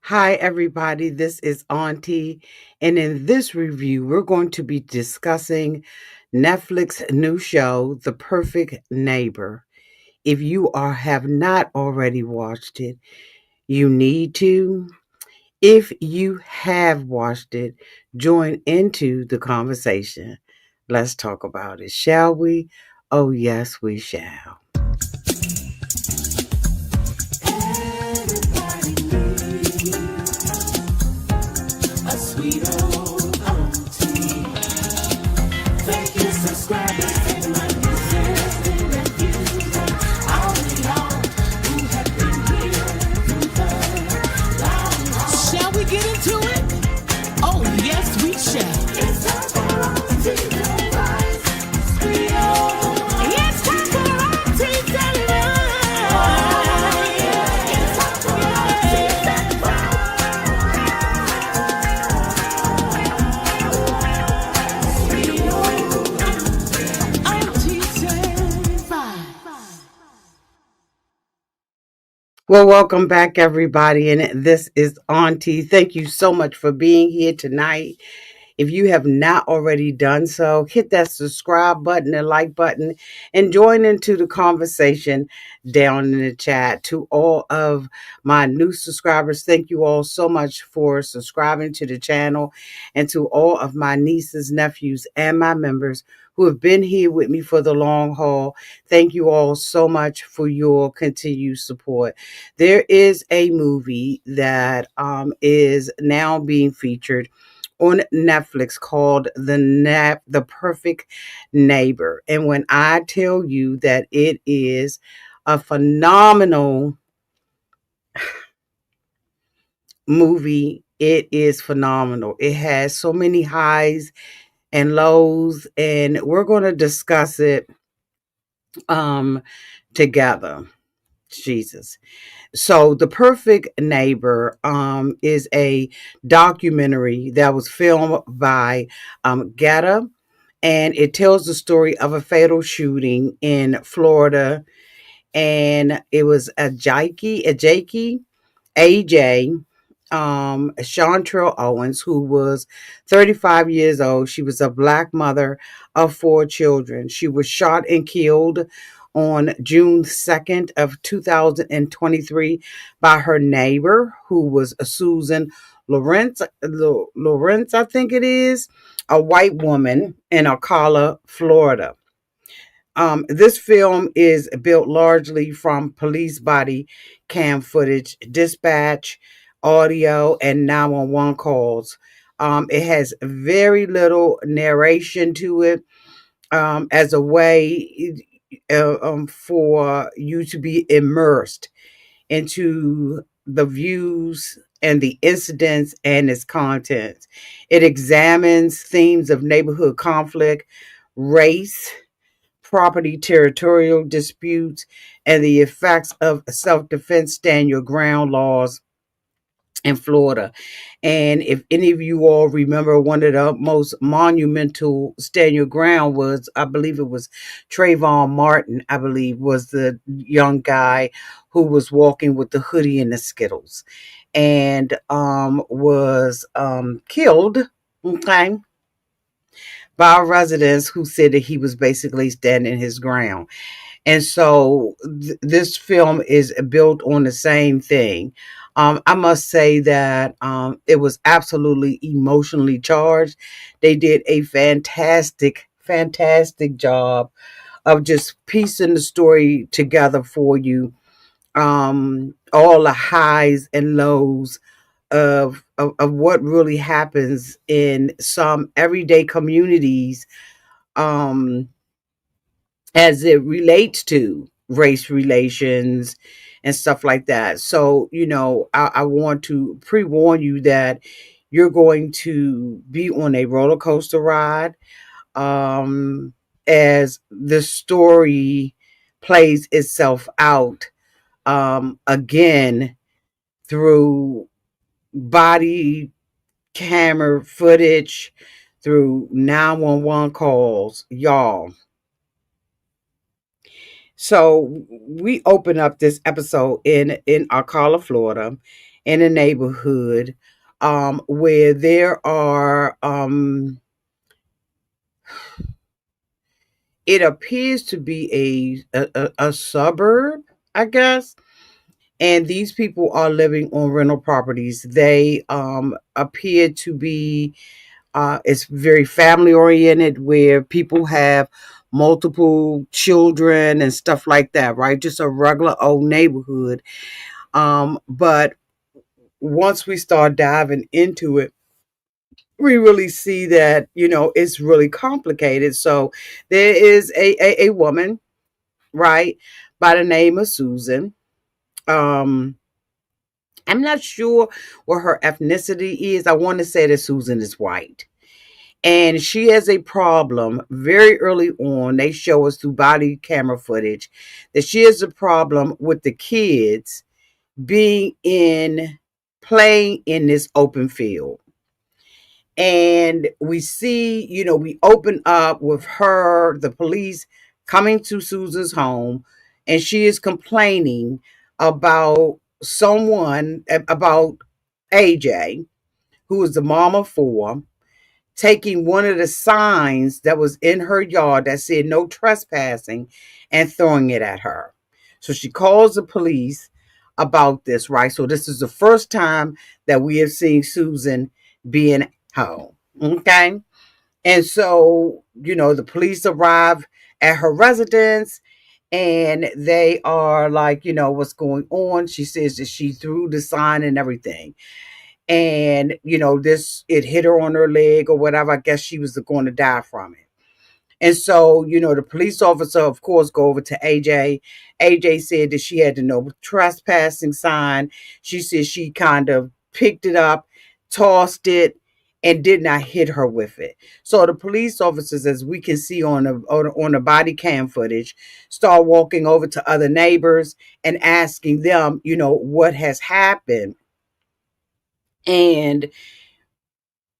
Hi, everybody. This is Auntie. And in this review, we're going to be discussing Netflix new show, The Perfect Neighbor. If you have not already watched it, you need to. If you have watched it, join into the conversation. Let's talk about it, shall we? Oh, yes, we shall. A sweet old auntie. Thank you, subscribers, and my listeners and viewers. All in all, who have been here through the long haul. Shall we get into it? Oh, yes, we shall. It's time for Auntie Advice. Sweet old. It's time for Auntie Advice. Oh, yeah. It's time for Auntie Advice. Well, welcome back, everybody. And this is Auntie. Thank you so much for being here tonight. If you have not already done so, hit that subscribe button and like button and join into the conversation down in the chat. To all of my new subscribers, thank you all so much for subscribing to the channel. And to all of my nieces, nephews, and my members who have been here with me for the long haul, thank you all so much for your continued support. There is a movie that is now being featured on Netflix called The Perfect Neighbor. And when I tell you that it is a phenomenal movie, it is phenomenal. It has so many highs and lows, and we're going to discuss it um together. Jesus. So, The Perfect Neighbor is a documentary that was filmed by Geeta, and it tells the story of a fatal shooting in Florida. And it was AJ, Shantrell Owens, who was 35 years old. She was a black mother of four children. She was shot and killed on June 2nd of 2023 by her neighbor, who was Susan Lorincz, I think it is, a white woman in Ocala, Florida. This film is built largely from police body cam footage, dispatch, audio, and 911 calls. It has very little narration to it as a way for you to be immersed into the views and the incidents and its content. It examines themes of neighborhood conflict, race, property territorial disputes, and the effects of self defense stand your ground laws in Florida. And if any of you all remember, one of the most monumental stand your ground was, I believe it was Trayvon Martin, I believe, was the young guy who was walking with the hoodie and the Skittles and was killed. Okay, by residents who said that he was basically standing his ground. And so this film is built on the same thing. I must say that it was absolutely emotionally charged. They did a fantastic job of just piecing the story together for you. All the highs and lows of what really happens in some everyday communities um, as it relates to race relations and stuff like that. So, I want to pre warn you that you're going to be on a roller coaster ride um, as the story plays itself out again through body camera footage, through 911 calls, y'all. So we open up this episode in Ocala, Florida, in a neighborhood where there are, it appears to be a suburb, I guess. And these people are living on rental properties. They appear to be, it's very family oriented, where people have multiple children and stuff like that, right? Just a regular old neighborhood. But once we start diving into it, we really see that, it's really complicated. So there is a woman, right, by the name of Susan. Um, I'm not sure what her ethnicity is. I want to say that Susan is white. And she has a problem very early on. They show us through body camera footage that she has a problem with the kids being playing in this open field. And we see, we open up with her, the police coming to Susan's home, and she is complaining about about AJ, who is the mom of four, taking one of the signs that was in her yard that said no trespassing and throwing it at her. So she calls the police about this, right? So this is the first time that we have seen Susan being home. Okay. And so, the police arrive at her residence and they are like, what's going on? She says that she threw the sign and everything. And, it hit her on her leg or whatever. I guess she was going to die from it. And so, the police officer, of course, go over to AJ. AJ said that she had the no trespassing sign. She said she kind of picked it up, tossed it, and did not hit her with it. So the police officers, as we can see on the body cam footage, start walking over to other neighbors and asking them, what has happened. And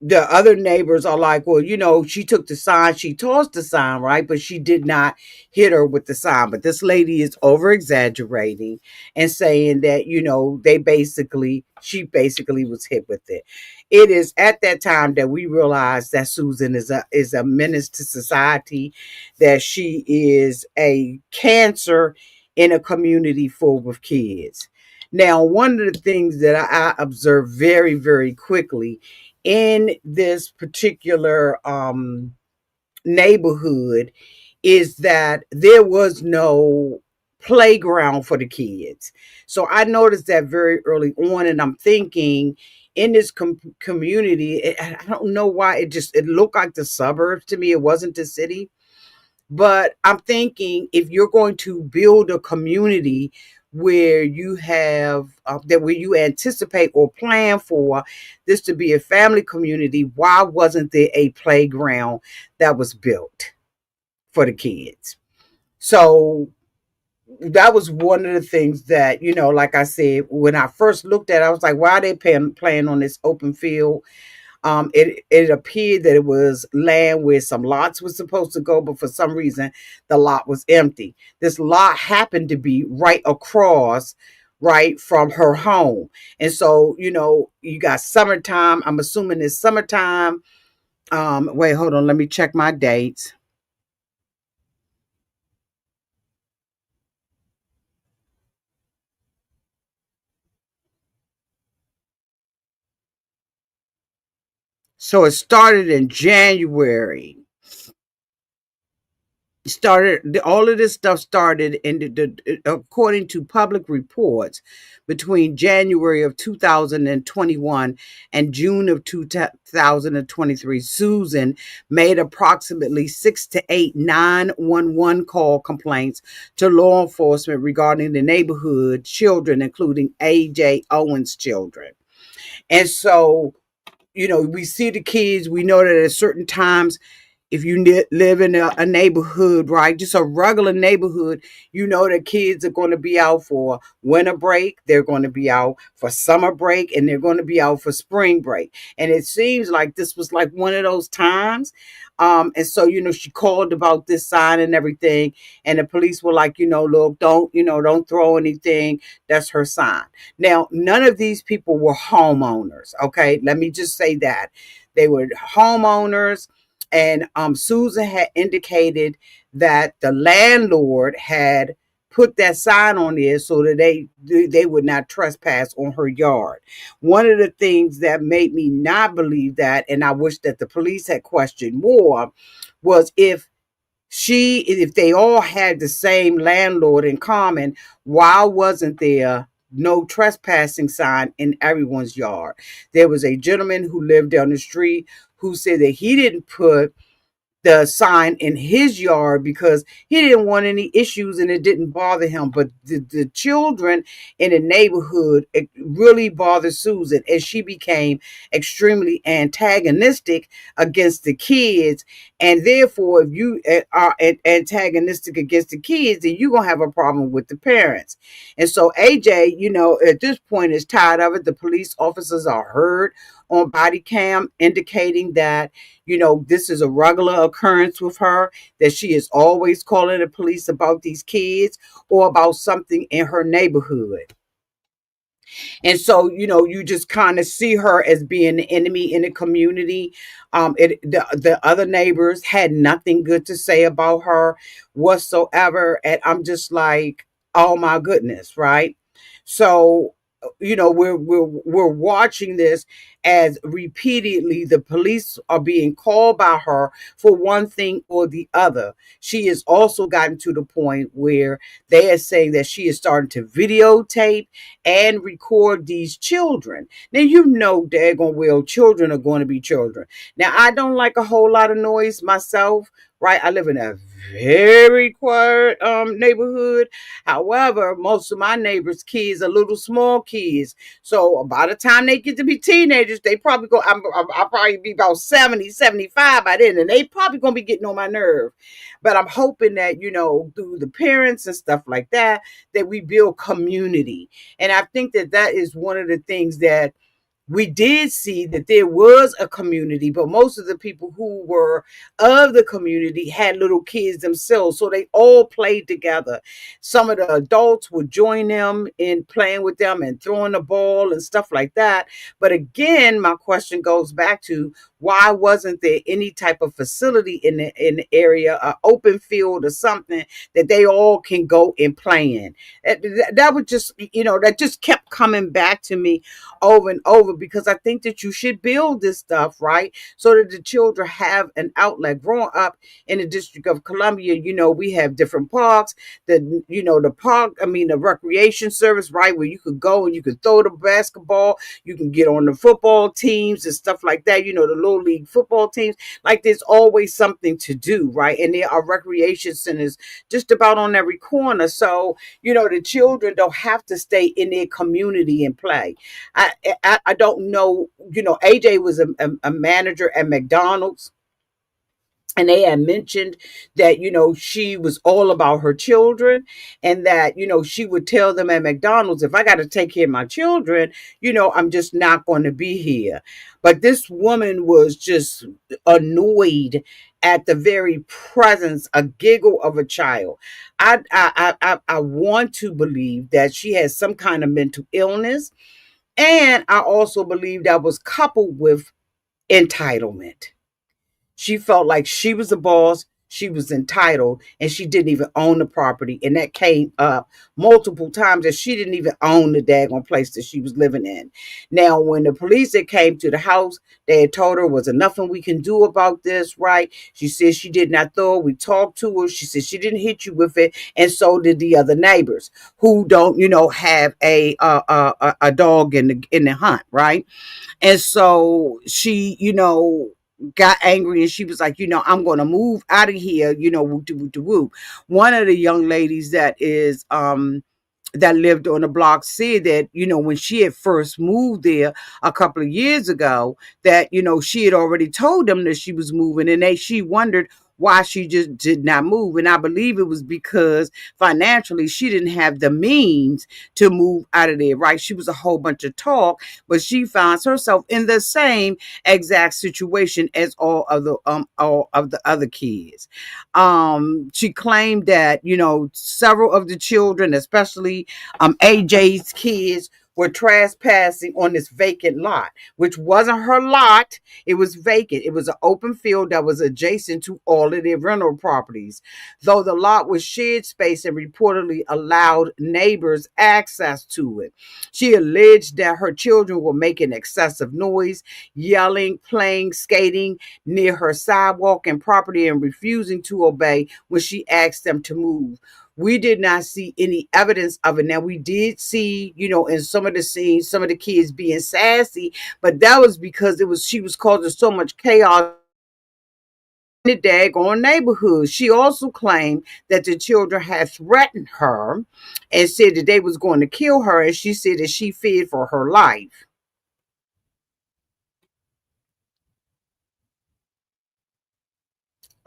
the other neighbors are like, well, she took the sign, she tossed the sign, right? But she did not hit her with the sign. But this lady is over exaggerating and saying that, she basically was hit with it. It is at that time that we realize that Susan is a menace to society, that she is a cancer in a community full of kids. Now, one of the things that I observed very, very quickly in this particular neighborhood is that there was no playground for the kids. So I noticed that very early on, and I'm thinking in this community, I don't know why it looked like the suburbs to me. It wasn't the city. But I'm thinking, if you're going to build a community where you have where you anticipate or plan for this to be a family community, why wasn't there a playground that was built for the kids? So that was one of the things that, like I said, when I first looked at it, I was like, why are they playing on this open field? It appeared that it was land where some lots were supposed to go, but for some reason the lot was empty. This lot happened to be right across, right from her home. And so, you got summertime. I'm assuming it's summertime. Wait, hold on. Let me check my dates. So it started in January. All of this stuff started according to public reports between January of 2021 and June of 2023. Susan made approximately 6 to 8 911 call complaints to law enforcement regarding the neighborhood children, including AJ Owens children. And so, we see the kids. We know that at certain times, if you live in a neighborhood, right, just a regular neighborhood, that kids are going to be out for winter break, they're going to be out for summer break, and they're going to be out for spring break. And it seems like this was like one of those times. And so, she called about this sign and everything. And the police were like, look, don't throw anything. That's her sign. Now, none of these people were homeowners. Okay. Let me just say that they were homeowners. And Susan had indicated that the landlord had put that sign on there so that they would not trespass on her yard. One of the things that made me not believe that, and I wish that the police had questioned more, was if they all had the same landlord in common, why wasn't there no trespassing sign in everyone's yard? There was a gentleman who lived down the street who said that he didn't put the sign in his yard because he didn't want any issues and it didn't bother him. But the children in the neighborhood, it really bothered Susan, and she became extremely antagonistic against the kids. And therefore, if you are antagonistic against the kids, then you're going to have a problem with the parents. And so AJ, at this point is tired of it. The police officers are heard on body cam indicating that this is a regular occurrence with her, that she is always calling the police about these kids or about something in her neighborhood. And so, you just kind of see her as being the enemy in the community. The other neighbors had nothing good to say about her whatsoever. And I'm just like, oh my goodness, right? So, we're watching this as repeatedly the police are being called by her for one thing or the other. She has also gotten to the point where they are saying that she is starting to videotape and record these children. Now, daggone well, children are going to be children. Now, I don't like a whole lot of noise myself, right? I live in a very quiet neighborhood. However, most of my neighbors' kids are little small kids. So by the time they get to be teenagers, they probably go, I'll probably be about 70, 75 by then. And they probably going to be getting on my nerve. But I'm hoping that, through the parents and stuff like that, that we build community. And I think that is one of the things that we did see, that there was a community, but most of the people who were of the community had little kids themselves. So they all played together. Some of the adults would join them in playing with them and throwing the ball and stuff like that. But again, my question goes back to, why wasn't there any type of facility in the area, an open field or something that they all can go and play in? That would just, that just kept coming back to me over and over, because I think that you should build this stuff, right? So that the children have an outlet. Growing up in the District of Columbia, we have different parks, the recreation service, right? Where you could go and you could throw the basketball, you can get on the football teams and stuff like that, the little league football teams. Like, there's always something to do, right? And there are recreation centers just about on every corner. So, the children don't have to stay in their community and play. I don't know, AJ was a manager at McDonald's. And they had mentioned that, she was all about her children, and that, she would tell them at McDonald's, if I got to take care of my children, I'm just not going to be here. But this woman was just annoyed at the very presence, a giggle of a child. I want to believe that she has some kind of mental illness. And I also believe that was coupled with entitlement. She felt like she was the boss, she was entitled, and she didn't even own the property. And that came up multiple times, that she didn't even own the daggone place that she was living in. Now, when the police that came to the house, they had told her, was there nothing we can do about this, right? She said she did not throw it. We talked to her. She said she didn't hit you with it, and so did the other neighbors who don't, have a dog in the hunt, right? And so she, got angry, and she was like, I'm going to move out of here, woo woo woo. One of the young ladies that lived on the block said that, when she had first moved there a couple of years ago, that, she had already told them that she was moving, and she wondered why she just did not move. And I believe it was because financially she didn't have the means to move out of there, right? She was a whole bunch of talk, but she finds herself in the same exact situation as all of the other kids. She claimed that, several of the children, especially AJ's kids, were trespassing on this vacant lot, which wasn't her lot. It was vacant. It was an open field that was adjacent to all of their rental properties. Though the lot was shared space and reportedly allowed neighbors access to it. She alleged that her children were making excessive noise, yelling, playing, skating near her sidewalk and property and refusing to obey when she asked them to move. We did not see any evidence of it. Now, we did see, in some of the scenes, some of the kids being sassy, but that was because she was causing so much chaos in the daggone neighborhood. She also claimed that the children had threatened her and said that they was going to kill her, and she said that she feared for her life.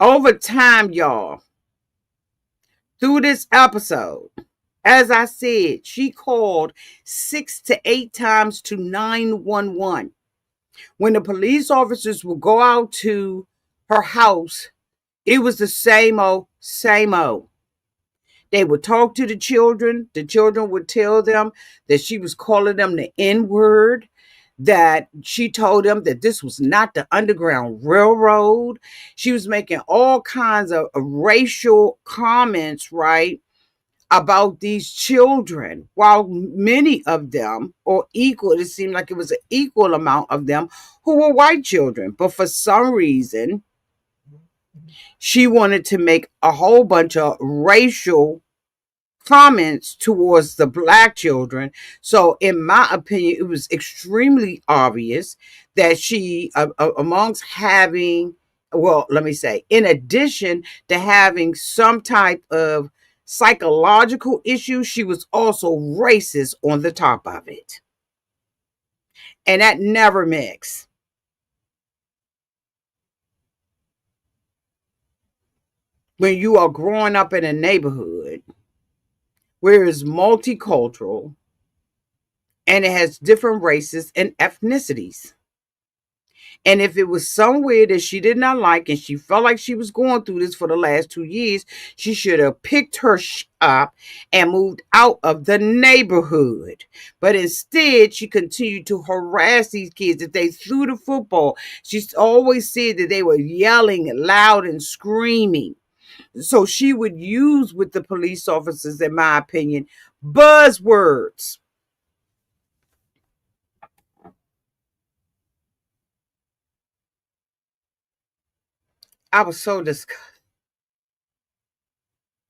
Over time, y'all, through this episode, as I said, she called 6 to 8 times to 911. When the police officers would go out to her house, it was the same old, same old. They would talk to the children. The children would tell them that she was calling them the N word, that she told them that this was not the Underground Railroad. She was making all kinds of racial comments, right, about these children, while many of them, or equal, it seemed like it was an equal amount of them, who were white children. But for some reason, she wanted to make a whole bunch of racial comments towards the black children. So in my opinion, it was extremely obvious that she, amongst having, well, let me say, in addition to having some type of psychological issue, she was also racist on the top of it. And that never mix. When you are growing up in a neighborhood where it's multicultural and it has different races and ethnicities. And if it was somewhere that she did not like and she felt like she was going through this for the last 2 years, she should have picked her up and moved out of the neighborhood. But instead, she continued to harass these kids. If they threw the football, she always said that they were yelling loud and screaming. So she would use with the police officers, in my opinion, buzzwords. I was so disgusted.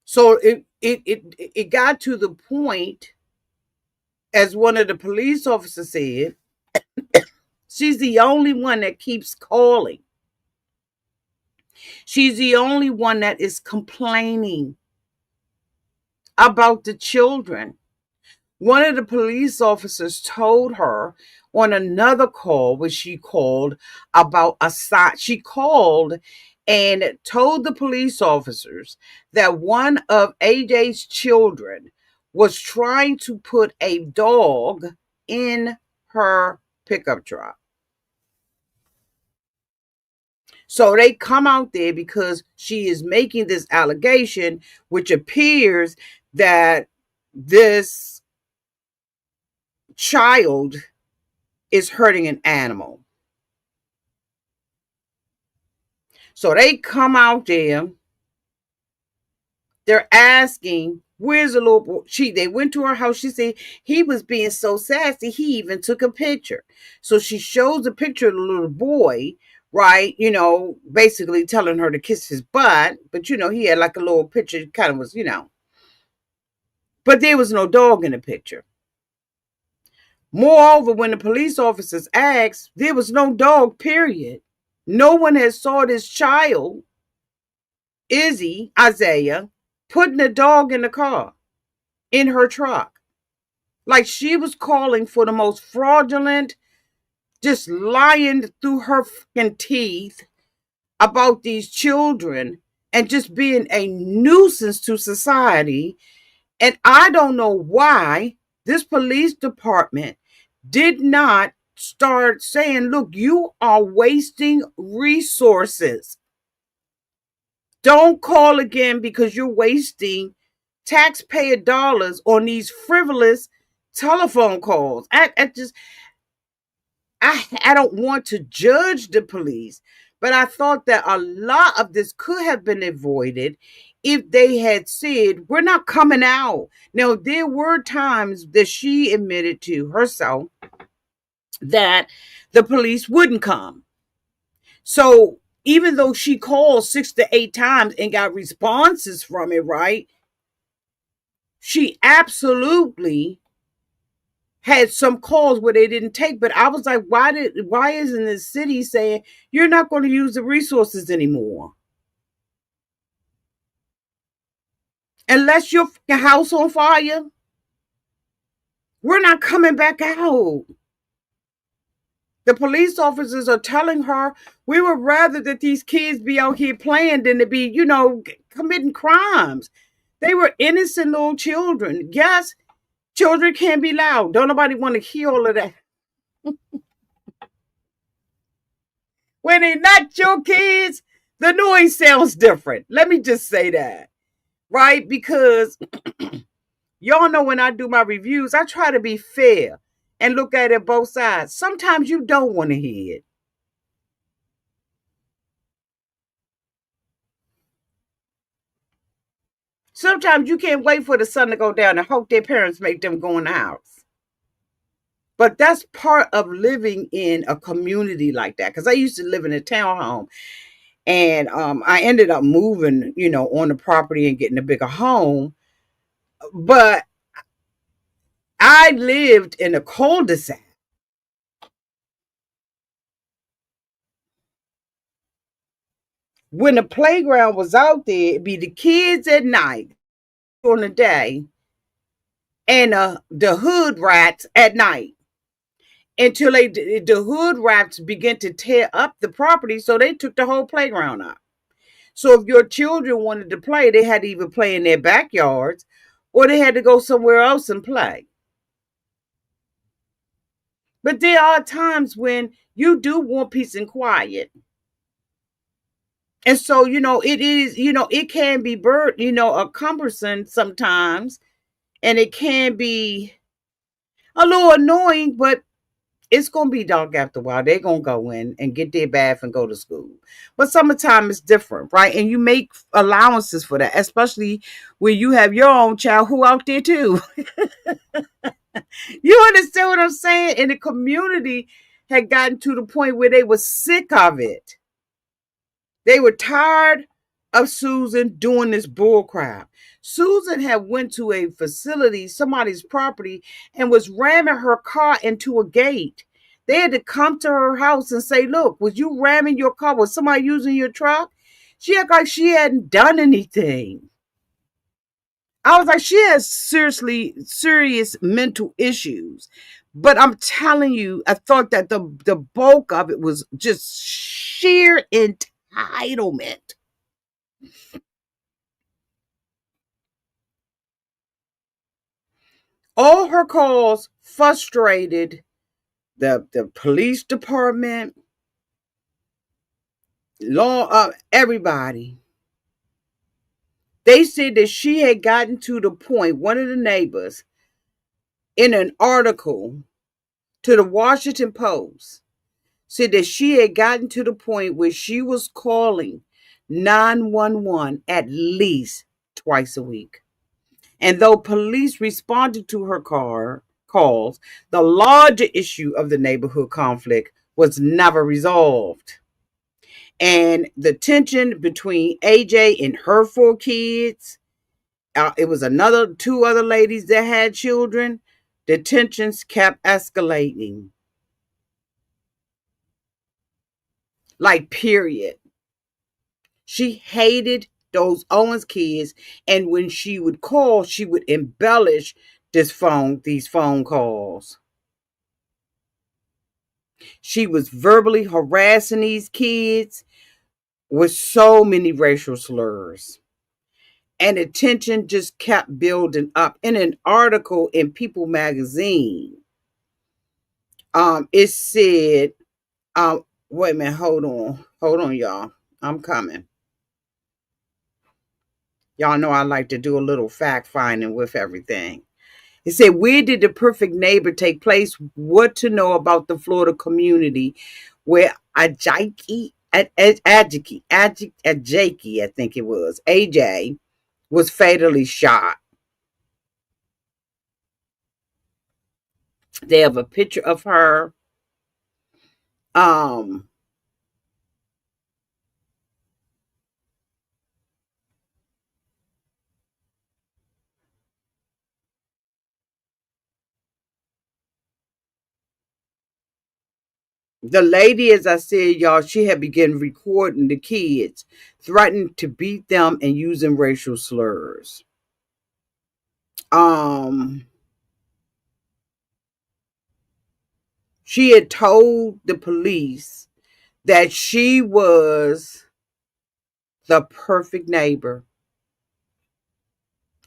So it got to the point, as one of the police officers said, she's the only one that keeps calling. She's the only one that is complaining about the children. One of the police officers told her on another call, when she called about a sign. She called and told the police officers that one of AJ's children was trying to put a dog in her pickup truck. So they come out there because she is making this allegation, which appears that this child is hurting an animal. So they come out there. They're asking, where's the little boy? They went to her house. She said he was being so sassy, he even took a picture. So she shows a picture of the little boy, right? Basically telling her to kiss his butt. But, he had like a little picture, kind of was, But there was no dog in the picture. Moreover, when the police officers asked, there was no dog, period. No one had saw this child, Isaiah, putting a dog in the car, in her truck. Like she was calling for the most fraudulent, just lying through her fucking teeth about these children and just being a nuisance to society. And I don't know why this police department did not start saying, look, you are wasting resources. Don't call again because you're wasting taxpayer dollars on these frivolous telephone calls. I don't want to judge the police, but I thought that a lot of this could have been avoided if they had said, we're not coming out. Now, there were times that she admitted to herself that the police wouldn't come. So even though she called 6 to 8 times and got responses from it, right? She absolutely had some calls where they didn't take, but I was like, why isn't the city saying you're not going to use the resources anymore? Unless your house on fire, we're not coming back out. The police officers are telling her we would rather that these kids be out here playing than to be, committing crimes. They were innocent little children. Yes, children can be loud. Don't nobody want to hear all of that. When they're not your kids, the noise sounds different. Let me just say that, right? Because y'all know when I do my reviews, I try to be fair and look at it both sides. Sometimes you don't want to hear it. Sometimes you can't wait for the sun to go down and hope their parents make them go in the house. But that's part of living in a community like that. Because I used to live in a townhome. And I ended up moving, on the property and getting a bigger home. But I lived in a cul-de-sac. When the playground was out there, it'd be the kids at night on the day and the hood rats at night until the hood rats began to tear up the property. So they took the whole playground out. So if your children wanted to play, they had to either play in their backyards or they had to go somewhere else and play. But there are times when you do want peace and quiet. And so, it is, it can be a cumbersome sometimes, and it can be a little annoying, but it's going to be dark after a while. They're going to go in and get their bath and go to school. But summertime is different, right? And you make allowances for that, especially when you have your own child who out there too. You understand what I'm saying? And the community had gotten to the point where they were sick of it. They were tired of Susan doing this bull crap. Susan had went to a facility, somebody's property, and was ramming her car into a gate. They had to come to her house and say, look, was you ramming your car? Was somebody using your truck? She acted like she hadn't done anything. I was like, she has serious mental issues. But I'm telling you, I thought that the bulk of it was just sheer entitlement. All her calls frustrated the police department, everybody. They said that she had gotten to the point, one of the neighbors, in an article to the Washington Post, said that she had gotten to the point where she was calling 911 at least twice a week. And though police responded to her calls, the larger issue of the neighborhood conflict was never resolved. And the tension between AJ and her 4 kids, it was two other ladies that had children. The tensions kept escalating. Like, period. She hated those Owens kids, and when she would call, she would embellish these phone calls. She was verbally harassing these kids. with so many racial slurs. And the tension just kept building up. In an article in People magazine, it said, wait a minute, hold on, y'all. I'm coming. Y'all know I like to do a little fact finding with everything. It said, where did the perfect neighbor take place? What to know about the Florida community where Ajike, I think it was, AJ, was fatally shot. They have a picture of her. Um, the lady, as I said, y'all, she had begun recording the kids, threatening to beat them and using racial slurs. Um, she had told the police that she was the perfect neighbor.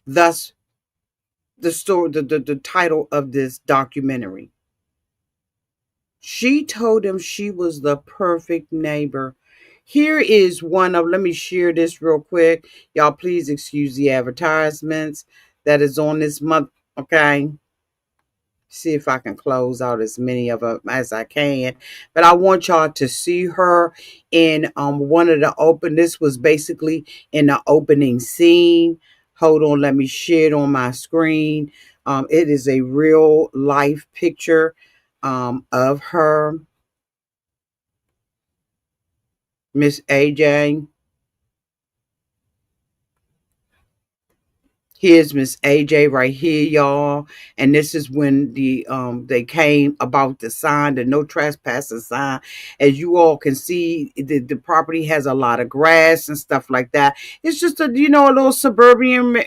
Thus, the story, the title of this documentary. She told him she was the perfect neighbor. Here is one of, let me share this real quick. Y'all, please excuse the advertisements that is on this month. Okay. See if I can close out as many of them as I can. But I want y'all to see her in one of the this was basically in the opening scene. Hold on, let me share it on my screen. It is a real life picture of her, Miss AJ. Here's Miss AJ right here, y'all. And this is when they came about the sign, the no trespassing sign. As you all can see, the property has a lot of grass and stuff like that. It's just a a little suburban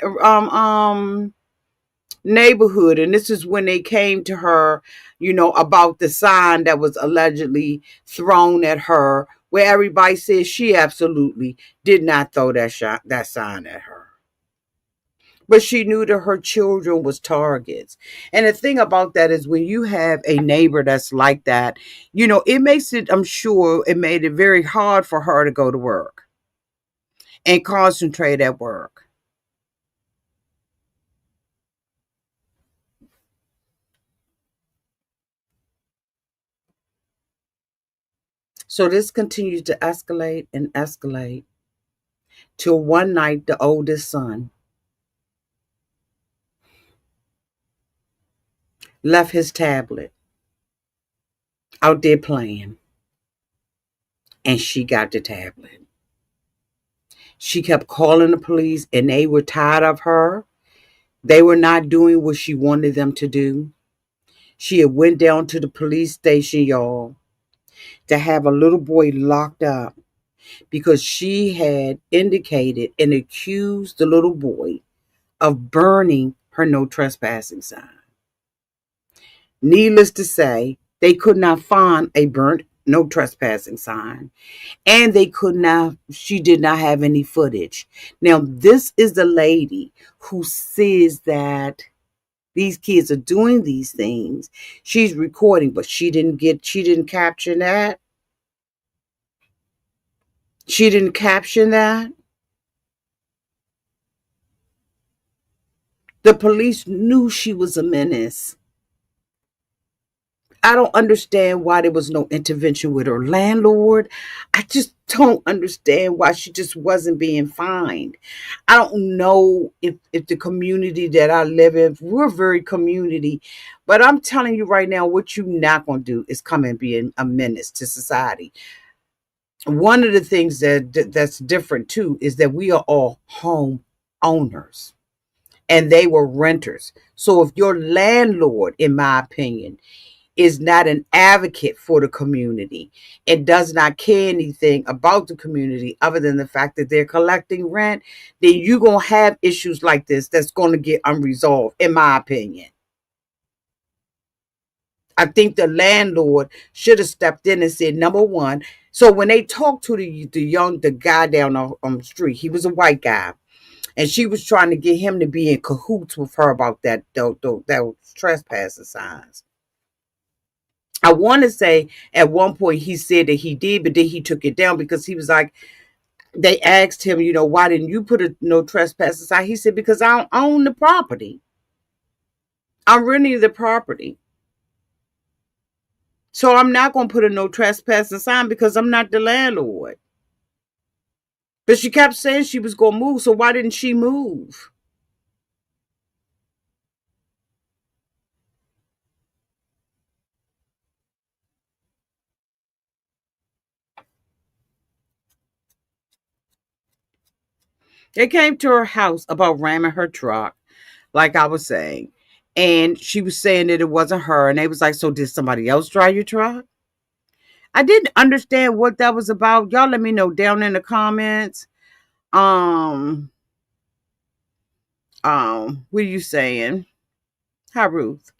neighborhood. And this is when they came to her, about the sign that was allegedly thrown at her, where everybody says she absolutely did not throw that sign at her, but she knew that her children was targets. And the thing about that is when you have a neighbor that's like that, it makes it, I'm sure it made it very hard for her to go to work and concentrate at work. So this continues to escalate and escalate till one night the oldest son left his tablet out there playing, and she got the tablet. She kept calling the police, and they were tired of her. They were not doing what she wanted them to do. She had went down to the police station, y'all, to have a little boy locked up because she had indicated and accused the little boy of burning her no trespassing sign. Needless to say, they could not find a burnt no trespassing sign, and she did not have any footage. Now, this is the lady who says that these kids are doing these things. She's recording, but she didn't capture that. She didn't caption that. The police knew she was a menace. I don't understand why there was no intervention with her landlord. I just don't understand why she just wasn't being fined. I don't know if the community that I live in, we're very community, but I'm telling you right now, what you're not going to do is come and be a menace to society. One of the things that's different too is that we are all home owners and they were renters. So if your landlord, in my opinion, is not an advocate for the community and does not care anything about the community other than the fact that they're collecting rent, then you're going to have issues like this that's going to get unresolved, in my opinion. I think the landlord should have stepped in and said, number one, so when they talked to the guy down on the street, he was a white guy, and she was trying to get him to be in cahoots with her about that trespassing signs. I want to say at one point he said that he did, but then he took it down because he was like, they asked him, why didn't you put a no trespassing sign? He said, because I don't own the property. I'm renting the property. So I'm not going to put a no trespassing sign because I'm not the landlord. But she kept saying she was going to move. So why didn't she move? They came to her house about ramming her truck, like I was saying. And she was saying that it wasn't her. And they was like, so did somebody else drive your truck? I didn't understand what that was about. Y'all let me know down in the comments. Um, what are you saying? Hi, Ruth.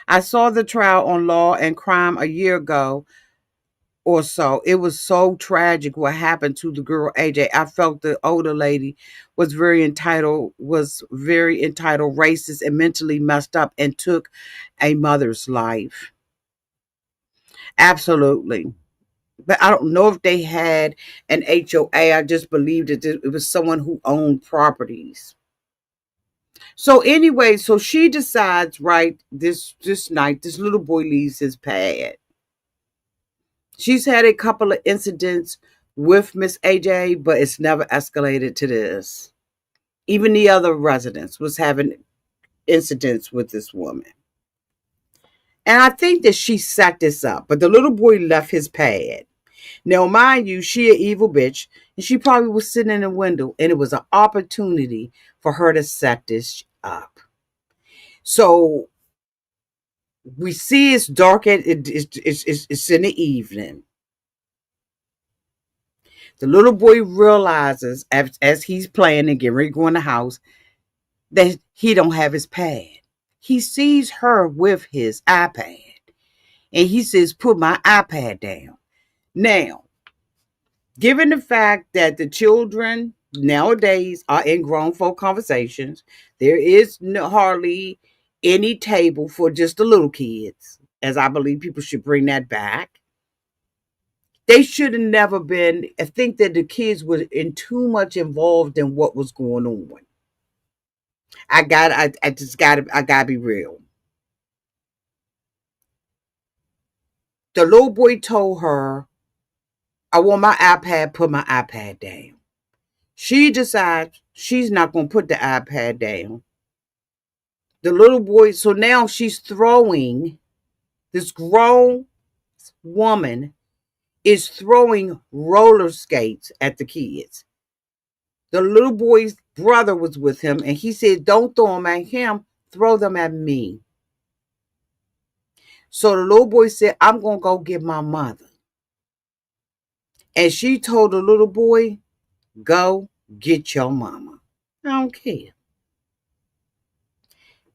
I saw the trial on Law and Crime a year ago or so. It was so tragic what happened to the girl AJ. I felt the older lady was very entitled, racist, and mentally messed up and took a mother's life. Absolutely. But I don't know if they had an HOA. I just believed that it was someone who owned properties. So anyway, so she decides, right, this night, this little boy leaves his pad. She's had a couple of incidents with Miss AJ, but it's never escalated to this. Even the other residents was having incidents with this woman. And I think that she set this up, but the little boy left his pad. Now, mind you, she an evil bitch, and she probably was sitting in the window, and it was an opportunity for her to set this up. So we see it's dark, it's in the evening. The little boy realizes as he's playing and getting ready to go in the house that he don't have his pad. He sees her with his iPad, and he says, put my iPad down. Now, given the fact that the children nowadays are in grown folk conversations, there is hardly any table for just the little kids, as I believe people should bring that back. They should have never been. I think that the kids were in too much involved in what was going on. I gotta be real. The little boy told her, I want my iPad, put my iPad down. She decides she's not going to put the iPad down. The little boy, so now she's throwing, this grown woman is throwing roller skates at the kids. The little boy's brother was with him, and he said, don't throw them at him, throw them at me. So the little boy said, I'm going to go get my mother. And she told the little boy, go get your mama. I don't care.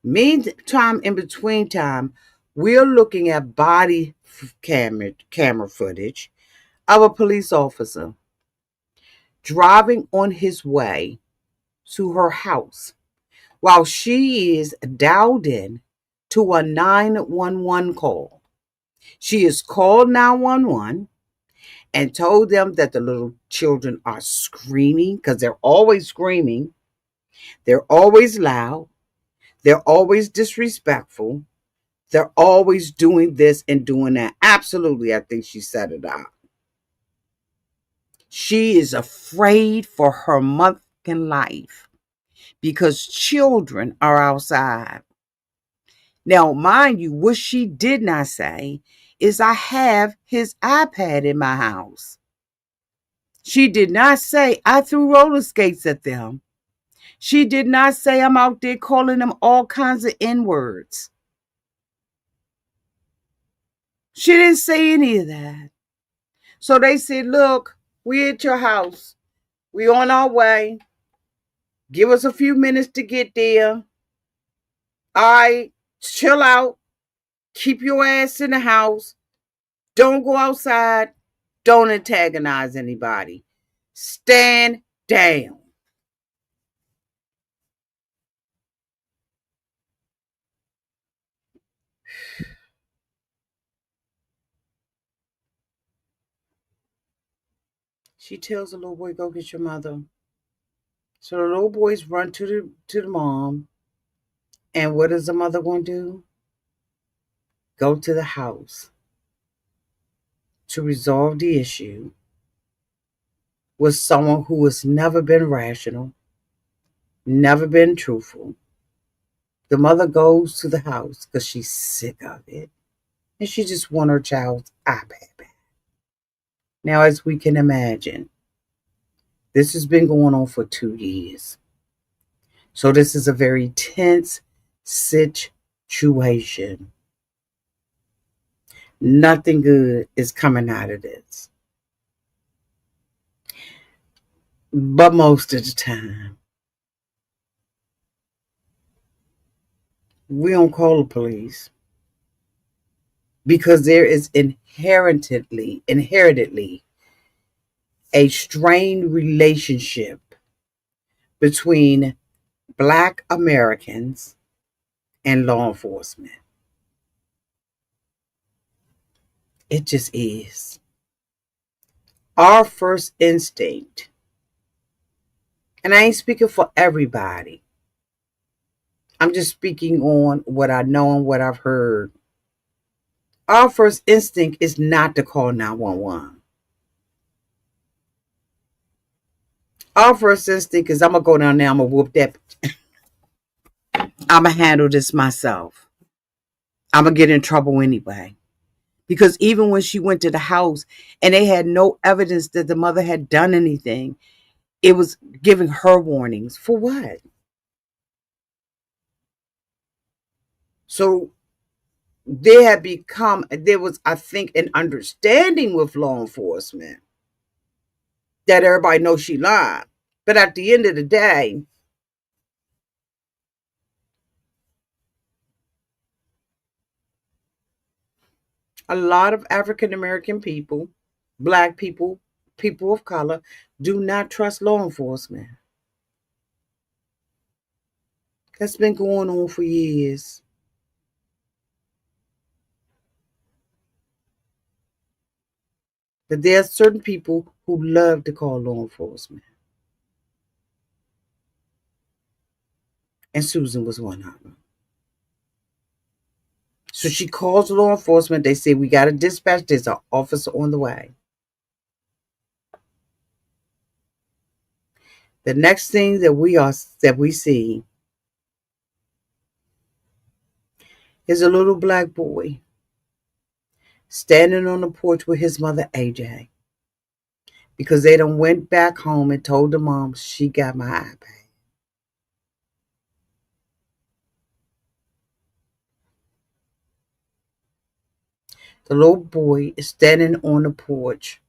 Meantime, in between time, we're looking at body camera footage of a police officer driving on his way to her house while she is dialed in to a 911 call. She has called 911 and told them that the little children are screaming, because they're always screaming. They're always loud. They're always disrespectful. They're always doing this and doing that. Absolutely, I think she set it up. She is afraid for her motherfucking life because children are outside. Now, mind you, what she did not say is, I have his iPad in my house. She did not say, I threw roller skates at them. She did not say, I'm out there calling them all kinds of N-words. She didn't say any of that. So they said, look, we at your house. We on our way. Give us a few minutes to get there. All right, chill out. Keep your ass in the house. Don't go outside. Don't antagonize anybody. Stand down. She tells the little boy, go get your mother. So the little boys run to the mom. And what is the mother going to do? Go to the house to resolve the issue with someone who has never been rational, never been truthful. The mother goes to the house because she's sick of it. And she just wants her child's iPad back. Now, as we can imagine, this has been going on for 2 years. So this is a very tense situation. Nothing good is coming out of this. But most of the time, we don't call the police because there is inheritedly a strained relationship between Black Americans and law enforcement. It just is. Our first instinct, and I ain't speaking for everybody, I'm just speaking on what I know and what I've heard. Our first instinct is not to call 911. Our first instinct is I'm going to go down there, I'm going to whoop that. I'm going to handle this myself. I'm going to get in trouble anyway. Because even when she went to the house and they had no evidence that the mother had done anything, it was giving her warnings. For what? So there was, I think, an understanding with law enforcement that everybody knows she lied. But at the end of the day, a lot of African American people, Black people, people of color, do not trust law enforcement. That's been going on for years. But there are certain people who love to call law enforcement. And Susan was one of them. So she calls law enforcement. They say, we got to dispatch. There's an officer on the way. The next thing that we see is a little Black boy standing on the porch with his mother, AJ, because they done went back home and told the mom she got my iPad. The little boy is standing on the porch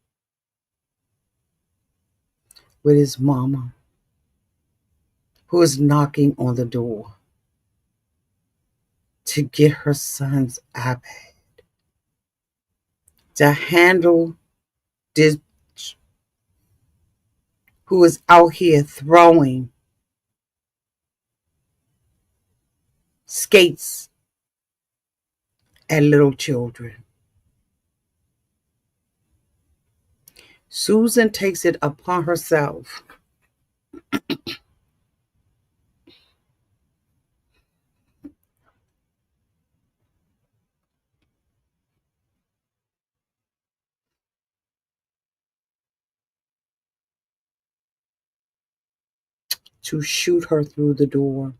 with his mama, who is knocking on the door to get her son's iPad to handle this, who is out here throwing skates at little children. Susan takes it upon herself to shoot her through the door.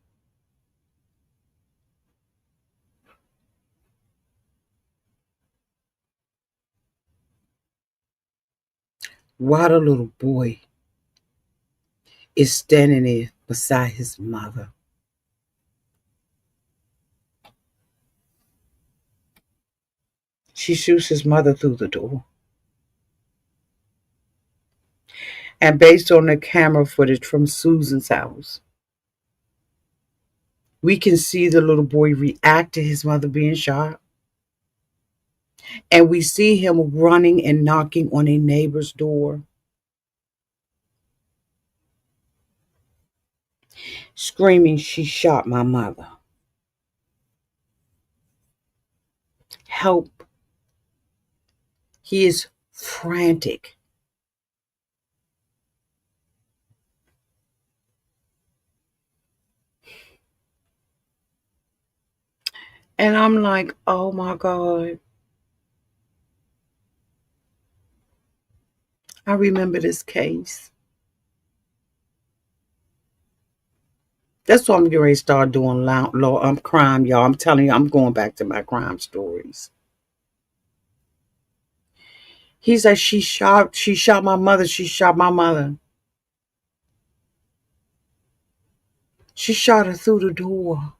While the little boy is standing there beside his mother. She shoots his mother through the door. And based on the camera footage from Susan's house, we can see the little boy react to his mother being shot. And we see him running and knocking on a neighbor's door, screaming, "She shot my mother. Help." He is frantic. And I'm like, oh my God. I remember this case. That's what I'm getting ready to start doing law, crime, y'all. I'm telling you, I'm going back to my crime stories. He said, she shot my mother. She shot my mother. She shot her through the door.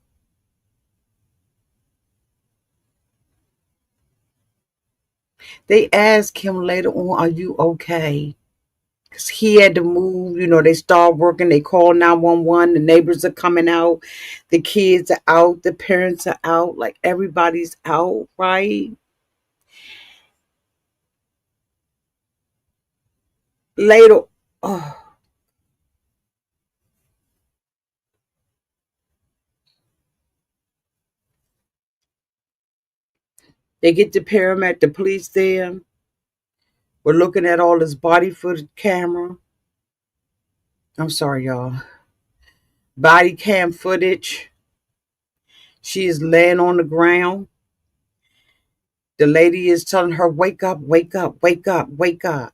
They asked him later on, "Are you okay?" Because he had to move. They start working. They call 911. The neighbors are coming out. The kids are out. The parents are out. Like everybody's out, right? Later, oh, they get the paramedic, the police there. We're looking at all this body footage camera. I'm sorry, y'all. Body cam footage. She is laying on the ground. The lady is telling her, "Wake up, wake up, wake up, wake up."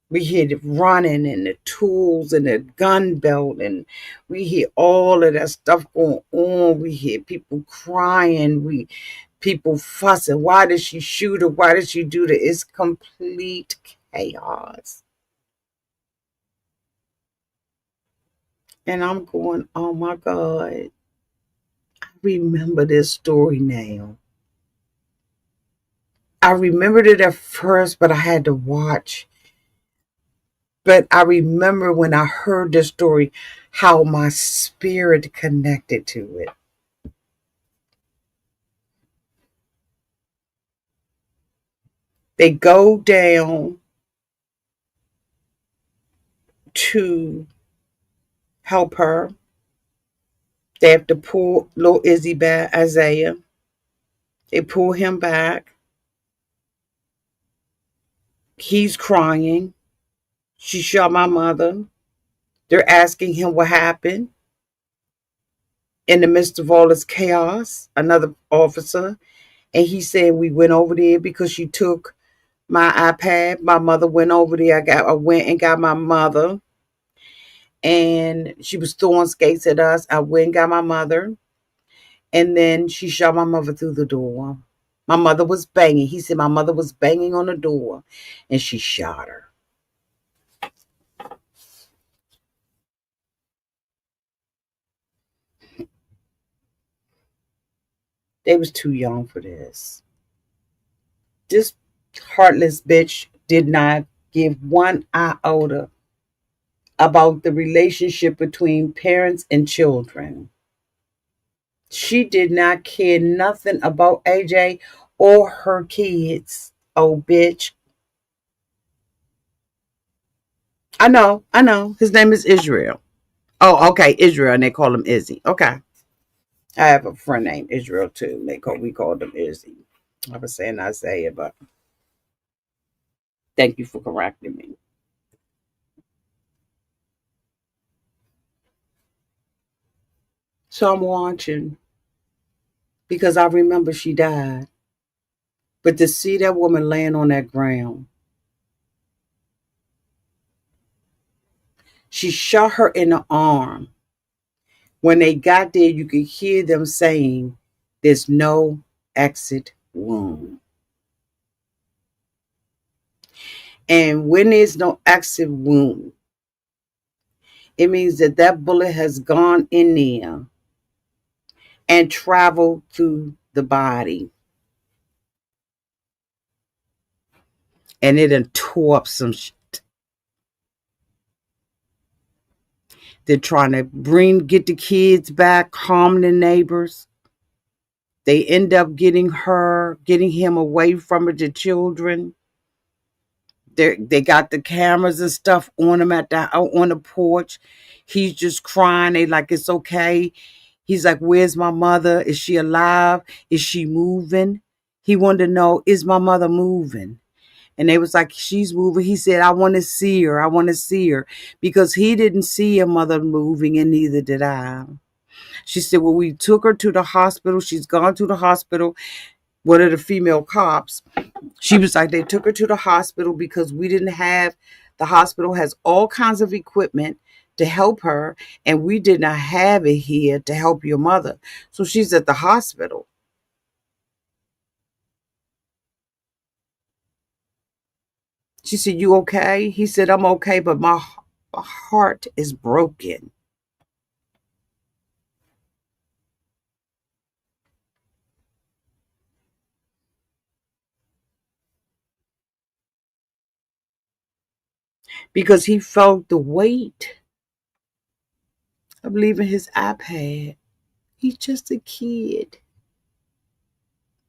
We hear the running and the tools and the gun belt, and we hear all of that stuff going on. We hear people crying. People fussing. Why did she shoot her? Why did she do that? It's complete chaos. And I'm going, oh my God, I remember this story now. I remembered it at first, but I had to watch. But I remember when I heard this story, how my spirit connected to it. They go down to help her. They have to pull little Izzy back, Isaiah. They pull him back. He's crying. "She shot my mother." They're asking him what happened. In the midst of all this chaos, another officer, and he's saying, "We went over there because she took my iPad. My mother went over there. I went and got my mother, and she was throwing skates at us. I went and got my mother, and then she shot my mother through the door. My mother was banging." He said, "My mother was banging on the door, and she shot her." They was too young for this. This heartless bitch did not give one iota about the relationship between parents and children. She did not care nothing about AJ or her kids. Oh, bitch. I know. His name is Israel. Oh, okay, Israel, and they call him Izzy. Okay. I have a friend named Israel too. We called him Izzy. I was saying Isaiah, but thank you for correcting me. So I'm watching because I remember she died. But to see that woman laying on that ground, she shot her in the arm. When they got there, you could hear them saying, "There's no exit wound." And when there's no exit wound, it means that that bullet has gone in there and traveled through the body. And it done tore up some shit. They're trying to get the kids back, calm the neighbors. They end up getting him away from her, the children. They got the cameras and stuff on him on the porch. He's just crying. They like, it's okay. He's like, where's my mother? Is she alive? Is she moving? He wanted to know, is my mother moving? And they was like, she's moving. He said, I want to see her. I want to see her. Because he didn't see her mother moving, and neither did I. She said, well, we took her to the hospital. She's gone to the hospital. One of the female cops, she was like, they took her to the hospital because we didn't have, the hospital has all kinds of equipment to help her, and we did not have it here to help your mother. So she's at the hospital. She said, you okay? He said, I'm okay, but my heart is broken. Because he felt the weight of leaving his iPad. He's just a kid.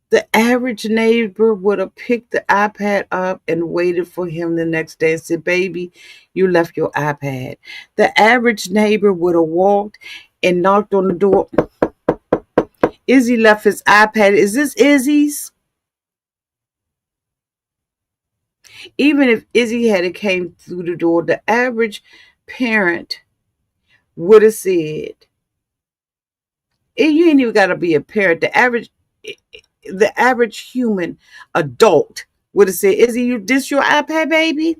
The average neighbor would have picked the iPad up and waited for him the next day and said, baby, you left your iPad. The average neighbor would have walked and knocked on the door. Izzy left his iPad. Is this Izzy's? Even if Izzy had came through the door, the average parent would have said, you ain't even got to be a parent. The average human adult would have said, Izzy, you this your iPad, baby?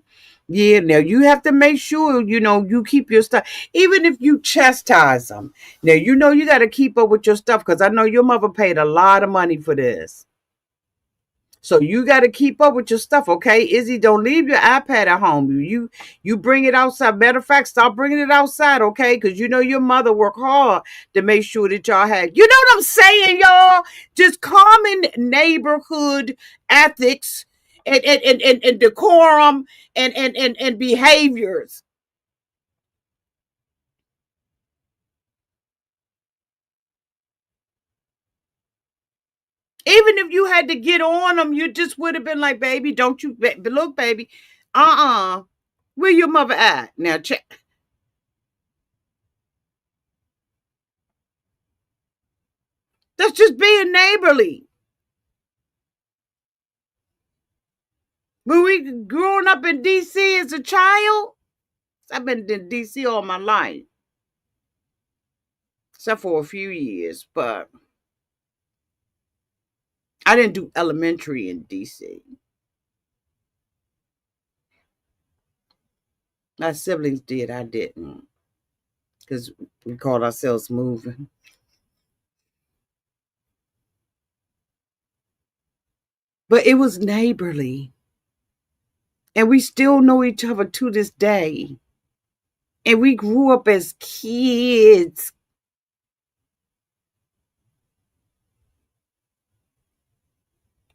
Yeah, now you have to make sure, you keep your stuff. Even if you chastise them. Now, you got to keep up with your stuff because I know your mother paid a lot of money for this. So you got to keep up with your stuff, okay? Izzy, don't leave your iPad at home. You bring it outside. Matter of fact, stop bringing it outside, okay? Because your mother worked hard to make sure that y'all had. You know what I'm saying, y'all? Just common neighborhood ethics and decorum and behaviors. Even if you had to get on them, you just would have been like, baby, don't you look, baby. Where your mother at? Now check. That's just being neighborly. When we growing up in DC as a child, I've been in DC all my life, except for a few years, but I didn't do elementary in DC. My siblings did, I didn't, because we called ourselves moving. But it was neighborly. And we still know each other to this day. And we grew up as kids.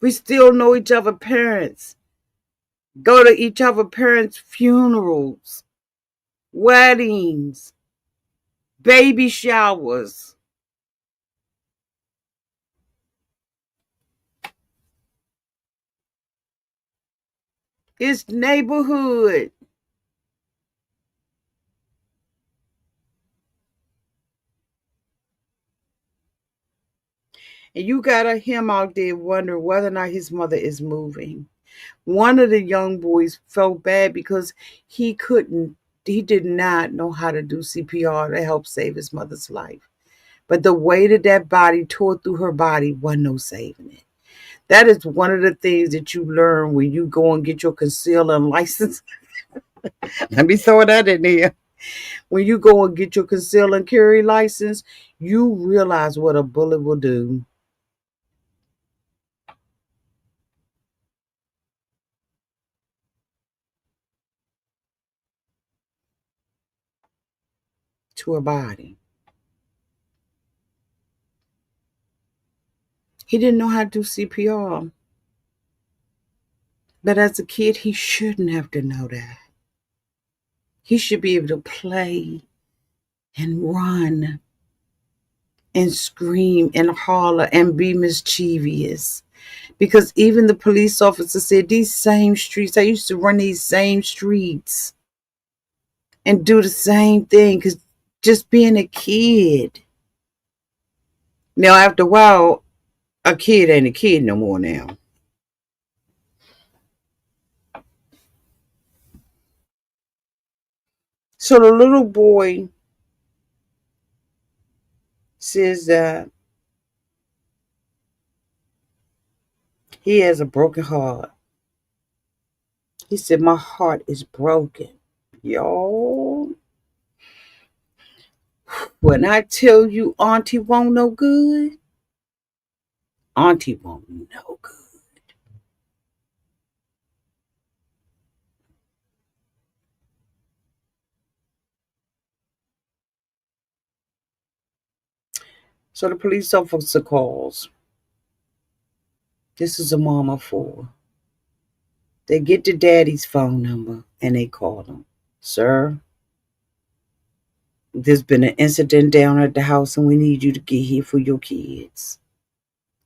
We still know each other parents. Go to each other parents' funerals, weddings, baby showers. It's neighborhood. And you got him out there wondering whether or not his mother is moving. One of the young boys felt bad because he did not know how to do CPR to help save his mother's life. But the way that body tore through her body wasn't no saving it. That is one of the things that you learn when you go and get your concealing license. Let me throw that in there. When you go and get your conceal and carry license, you realize what a bullet will do to a body. He didn't know how to do CPR. But as a kid, he shouldn't have to know that. He should be able to play and run and scream and holler and be mischievous. Because even the police officer said these same streets, I used to run these same streets and do the same thing because just being a kid. Now, after a while, a kid ain't a kid no more now. So the little boy says that he has a broken heart. He said, my heart is broken. Y'all, when I tell you Auntie won't no good, Auntie won't no good. So the police officer calls. This is a mama for. They get the daddy's phone number and they call him. Sir, there's been an incident down at the house and we need you to get here for your kids.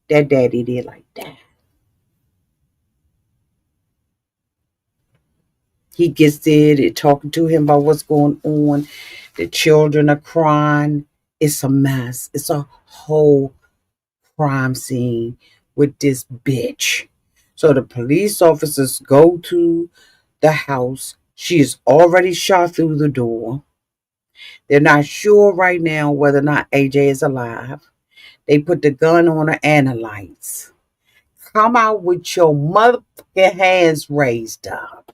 That daddy did like that. He gets there, they're talking to him about what's going on. The children are crying. It's a mess. It's a whole crime scene with this bitch. So the police officers go to the house. She is already shot through the door. They're not sure right now whether or not AJ is alive. They put the gun on her and the lights. Come out with your motherfucking hands raised up.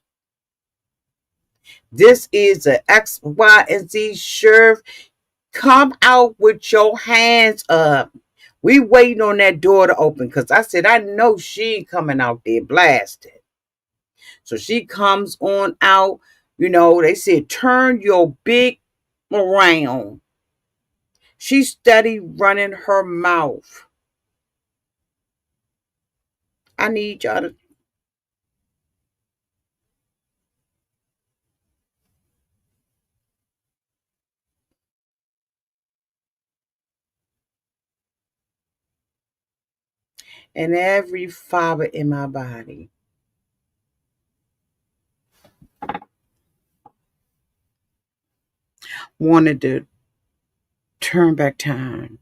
This is an X, Y, and Z sheriff. Come out with your hands up. We waiting on that door to open because I said, I know she ain't coming out there blasted. So she comes on out. You know, they said, turn your big around. She steady running her mouth. I need y'all to. And every fiber in my body wanted to turn back time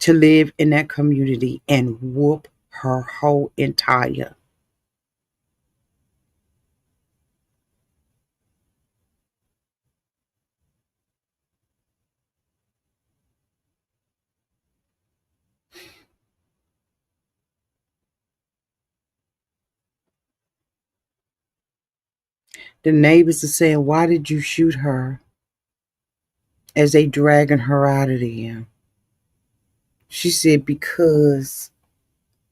to live in that community and whoop her whole entire. The neighbors are saying, why did you shoot her? As they dragging her out of there. She said, because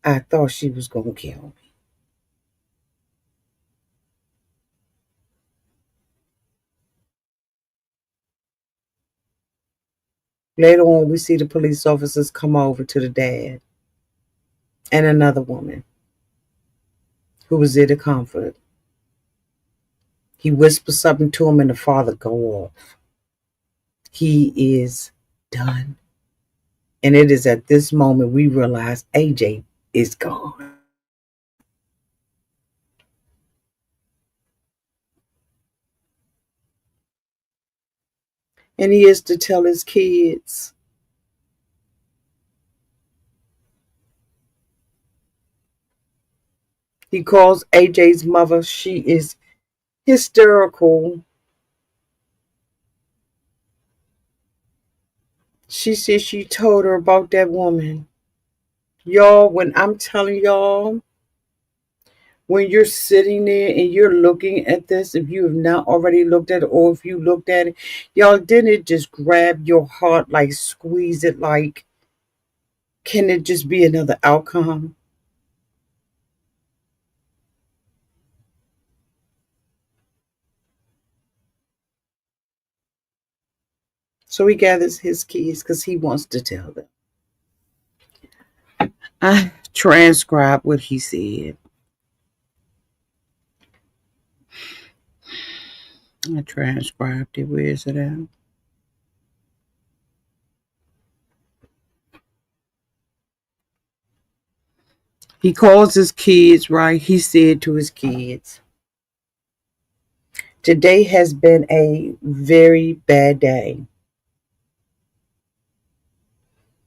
I thought she was going to kill me. Later on, we see the police officers come over to the dad and another woman who was there to comfort. He whispers something to him and the father go off. He is done. And it is at this moment we realize AJ is gone. And he is to tell his kids. He calls AJ's mother. She is hysterical. She said she told her about that woman. Y'all, when I'm telling y'all, when you're sitting there and you're looking at this, if you have not already looked at it, or if you looked at it, y'all, didn't it just grab your heart, like squeeze it, like, can it just be another outcome? So he gathers his kids because he wants to tell them. I transcribed what he said. I transcribed it. Where is it at? He calls his kids, right? He said to his kids, today has been a very bad day.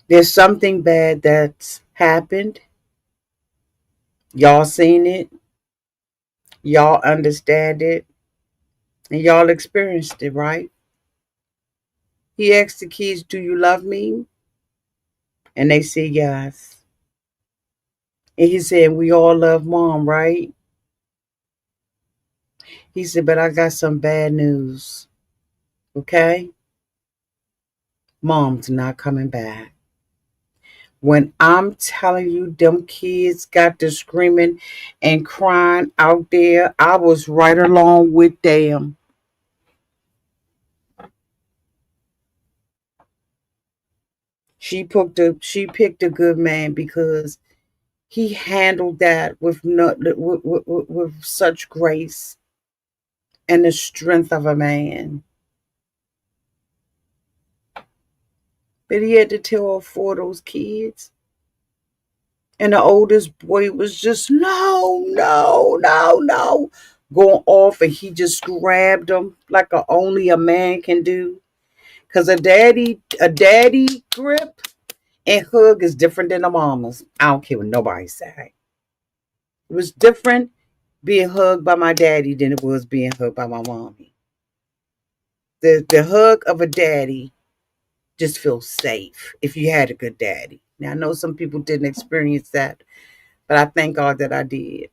There's something bad that's happened. Y'all seen it. Y'all understand it. And y'all experienced it, right? He asked the kids, do you love me? And they said yes. And he said, we all love mom, right? He said, but I got some bad news. Okay? Mom's not coming back. When I'm telling you, them kids got to screaming and crying out there, I was right along with them. She picked a good man because he handled that with such grace and the strength of a man. But he had to tell all four of those kids. And the oldest boy was just, no, no, no, no, going off. And he just grabbed him like only a man can do. Because a daddy grip and hug is different than a mama's. I don't care what nobody say. It was different being hugged by my daddy than it was being hugged by my mommy. The hug of a daddy just feels safe if you had a good daddy. Now I know some people didn't experience that, but I thank God that I did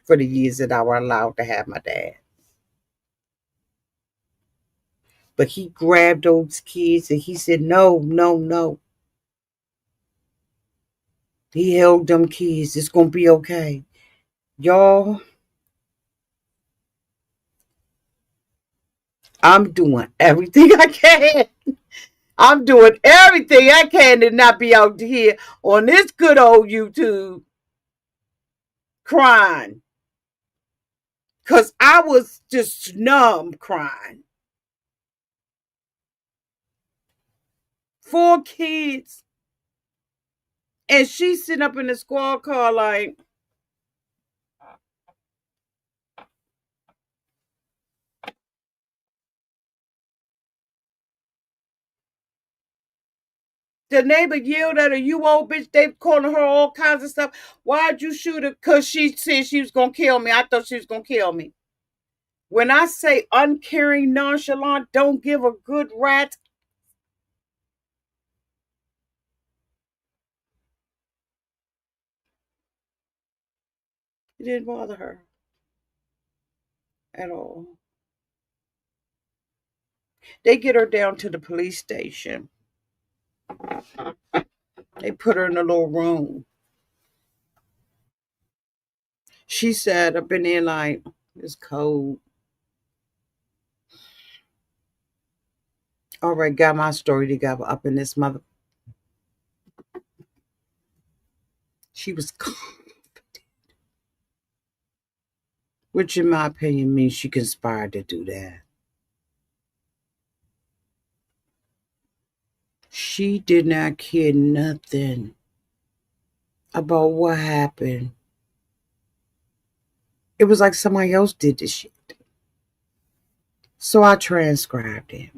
for the years that I were allowed to have my dad. But he grabbed those kids and he said, no, no, no. He held them kids. It's gonna be okay. Y'all, I'm doing everything I can. I'm doing everything I can to not be out here on this good old YouTube crying. Cause I was just numb crying. Four kids. And she's sitting up in the squad car like, the neighbor yelled at her, you old bitch. They calling her all kinds of stuff. Why'd you shoot her? Because she said she was going to kill me. I thought she was going to kill me. When I say uncaring, nonchalant, don't give a good rat. It didn't bother her at all. They get her down to the police station. They put her in a little room. She sat up in there like, it's cold. All right, got my story together up in this mother. She was calm, which in my opinion means she conspired to do that. She did not care nothing about what happened. It was like somebody else did this shit. So I transcribed it.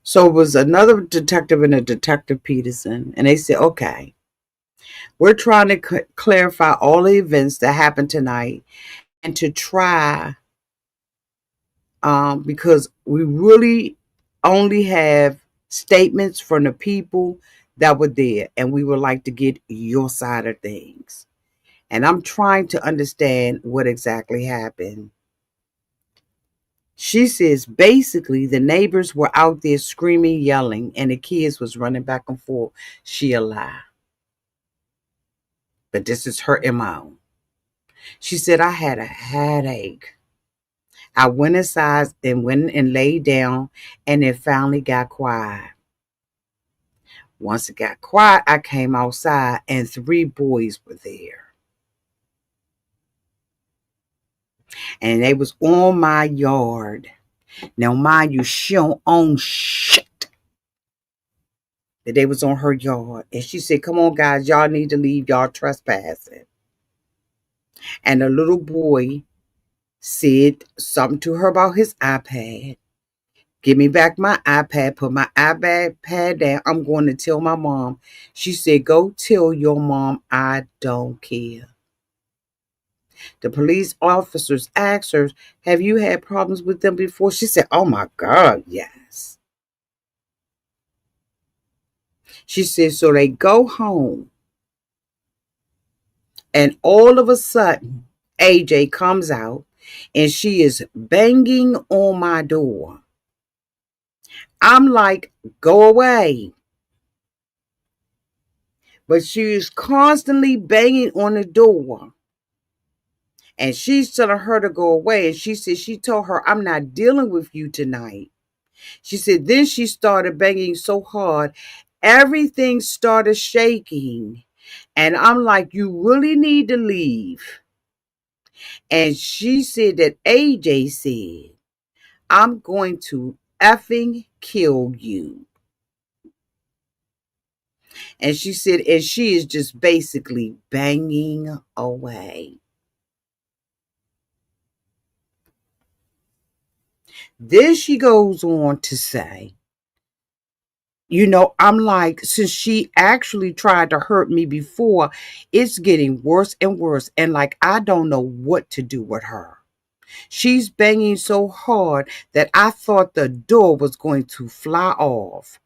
So it was another detective and a detective Peterson. And they said, okay, we're trying to clarify all the events that happened tonight and to try, because we really only have statements from the people that were there. And we would like to get your side of things. And I'm trying to understand what exactly happened. She says basically the neighbors were out there screaming, yelling, and the kids was running back and forth. She a lie. But this is her MO. She said, I had a headache. I went inside and went and laid down, and it finally got quiet. Once it got quiet, I came outside and three boys were there. And they was on my yard. Now, mind you, she don't own shit. that they was on her yard. And she said, come on, guys, y'all need to leave. Y'all trespassing. And the little boy said something to her about his iPad. Give me back my iPad. Put my iPad down. I'm going to tell my mom. She said, go tell your mom I don't care. The police officers asked her, have you had problems with them before? She said, oh my God, yes. She said, so they go home. And all of a sudden, AJ comes out and she is banging on my door. I'm like, go away. But she is constantly banging on the door. And she's telling her to go away. And she said, she told her, I'm not dealing with you tonight. She said, then she started banging so hard, everything started shaking. And I'm like, you really need to leave. And she said that AJ said, I'm going to effing kill you. And she said, and she is just basically banging away. Then she goes on to say, I'm like, since she actually tried to hurt me before, it's getting worse and worse. And like, I don't know what to do with her. She's banging so hard that I thought the door was going to fly off.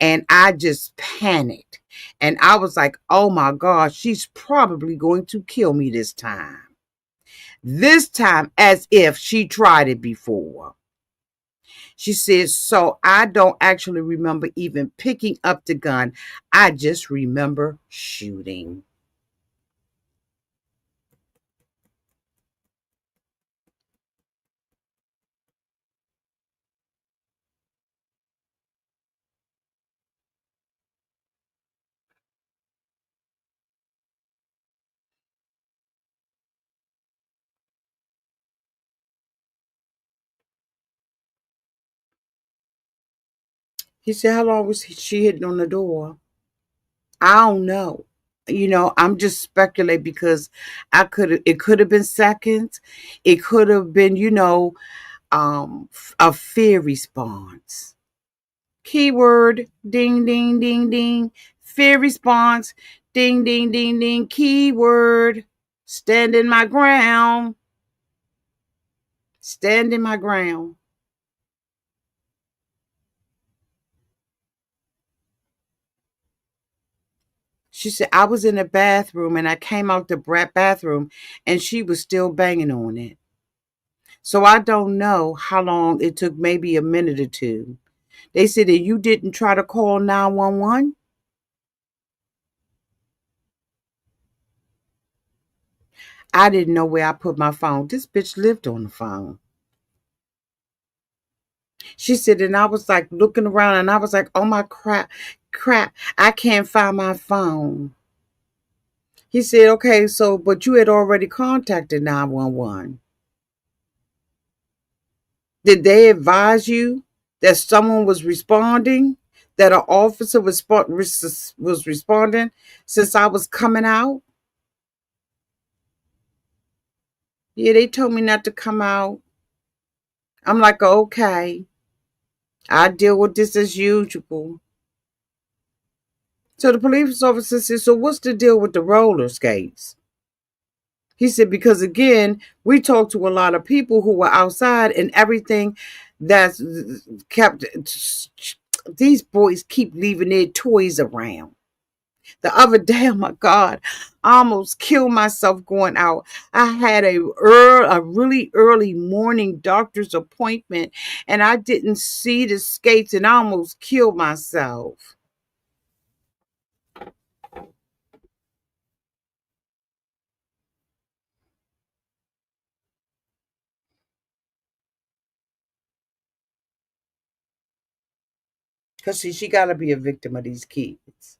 And I just panicked. And I was like, oh my God, she's probably going to kill me this time. This time, as if she tried it before. She says, so I don't actually remember even picking up the gun. I just remember shooting. He said, how long was she hitting on the door? I don't know. I'm just speculating because it could have been seconds. It could have been, a fear response. Keyword, ding, ding, ding, ding. Fear response, ding, ding, ding, ding. Keyword, standing my ground. Standing my ground. She said, I was in the bathroom and I came out the bathroom and she was still banging on it. So I don't know how long it took, maybe a minute or two. They said that you didn't try to call 911. I didn't know where I put my phone. This bitch lived on the phone. She said, and I was like looking around and I was like, oh my crap, I can't find my phone. He said, okay, so, but you had already contacted 911. Did they advise you that someone was responding, that an officer was responding since I was coming out? Yeah, they told me not to come out. I'm like, okay, I deal with this as usual. So the police officer said, so what's the deal with the roller skates? He said, because again, we talked to a lot of people who were outside and everything that's kept, these boys keep leaving their toys around. The other day, oh my God, I almost killed myself going out. I had a really early morning doctor's appointment and I didn't see the skates and I almost killed myself. Because she got to be a victim of these kids.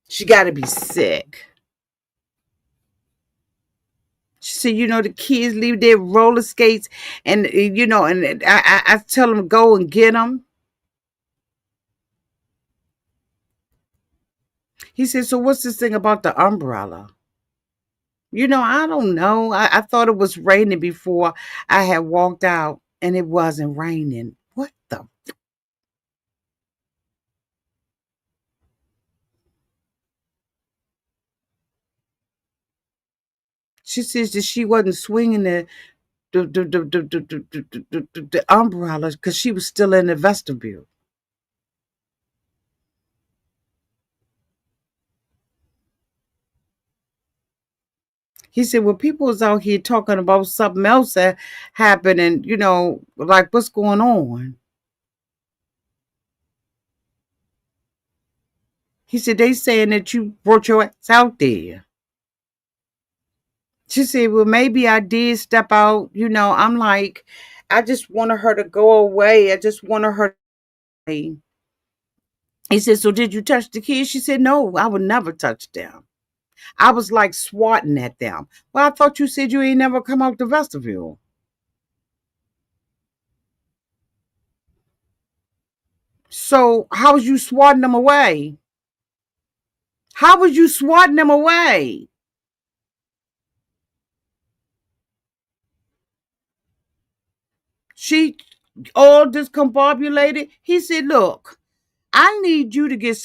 She got to be sick. She said, the kids leave their roller skates, and and I tell them go and get them. He said, so what's this thing about the umbrella? I don't know. I thought it was raining before I had walked out, and it wasn't raining. What the? She says that she wasn't swinging the umbrella because she was still in the vestibule. He said, well, people was out here talking about something else that happened, and like what's going on? He said, they saying that you brought your ass out there. She said, well, maybe I did step out. I'm like, I just wanted her to go away. I just wanted her to stay. He said, so did you touch the kids? She said, no, I would never touch them. I was like swatting at them. Well, I thought you said you ain't never come out the vestibule. So how was you swatting them away? How was you swatting them away? She all discombobulated. He said, look, I need you to get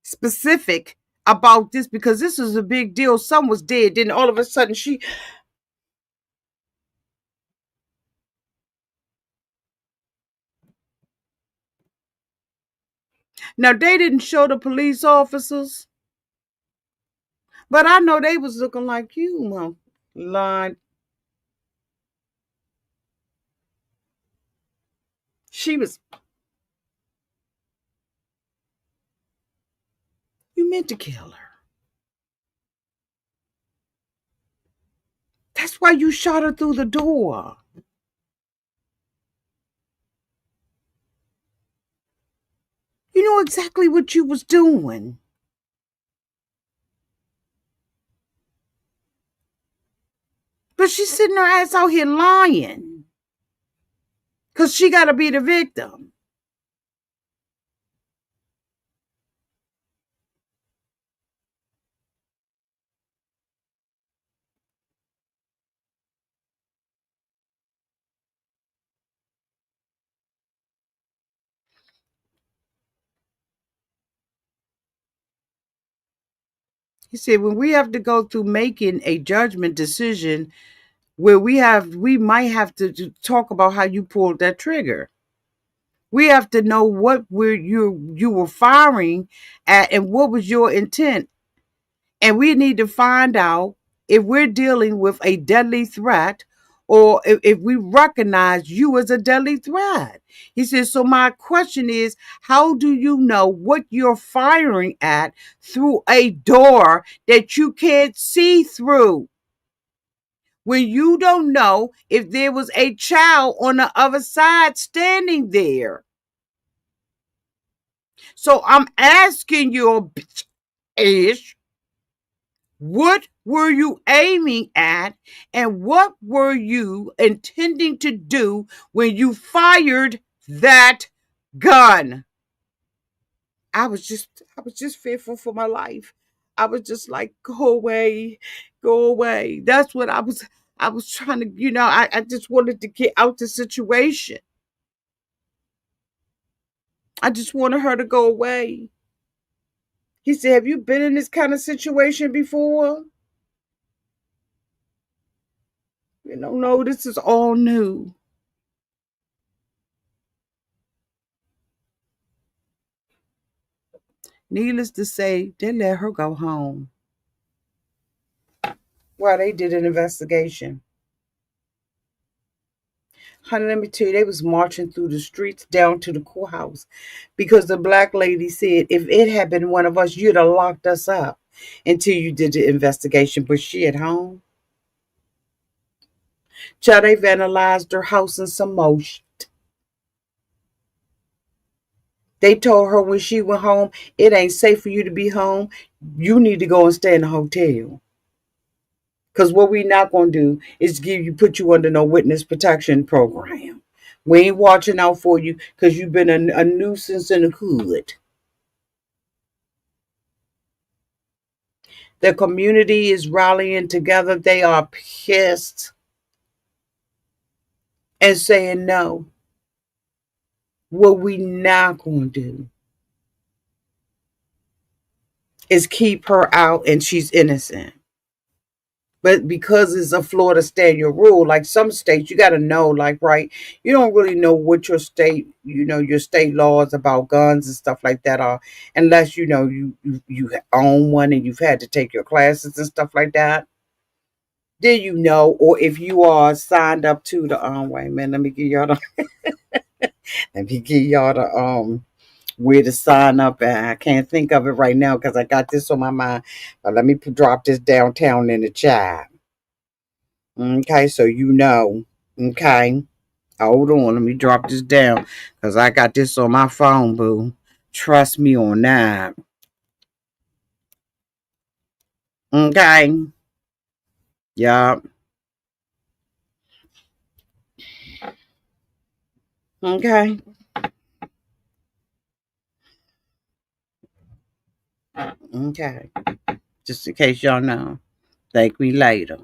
specific about this because this is a big deal. Someone was dead. Then all of a sudden she now they didn't show the police officers, but I know they was looking like you, mom. Lord. She was you meant to kill her. That's why you shot her through the door. You know exactly what you was doing. But she's sitting her ass out here lying. Because she got to be the victim. He said, when we have to go through making a judgment decision where we might have to talk about how you pulled that trigger. We have to know what you were firing at and what was your intent. And we need to find out if we're dealing with a deadly threat or if we recognize you as a deadly threat. He says, so my question is, how do you know what you're firing at through a door that you can't see through? When you don't know if there was a child on the other side standing there. So I'm asking you, bitch, Ish, what were you aiming at and what were you intending to do when you fired that gun? I was just fearful for my life. I was just like, go away, go away. That's what I was trying to, I just wanted to get out the situation. I just wanted her to go away. He said, have you been in this kind of situation before? No, this is all new. Needless to say, they let her go home while they did an investigation. Honey, let me tell you, they was marching through the streets down to the courthouse because the black lady said, if it had been one of us, you'd have locked us up until you did the investigation. But she at home. Child, they vandalized her house in some more. They told her when she went home, it ain't safe for you to be home. You need to go and stay in a hotel. Because what we not gonna do is put you under no witness protection program. We ain't watching out for you because you've been a nuisance in the hood. The community is rallying together. They are pissed and saying no. What we not gonna do is keep her out and she's innocent. But because it's a Florida state your rule, like some states, you got to know, like, right, you don't really know what your state, your state laws about guns and stuff like that are, unless you own one and you've had to take your classes and stuff like that. Then or if you are signed up to the wait a minute, let me give y'all the where to sign up at. I can't think of it right now because I got this on my mind. But let me drop this downtown in the chat. Okay, so Okay. Hold on, let me drop this down because I got this on my phone, boo. Trust me on that. Okay. Yup. Okay. Okay. Just in case y'all know. Thank me later.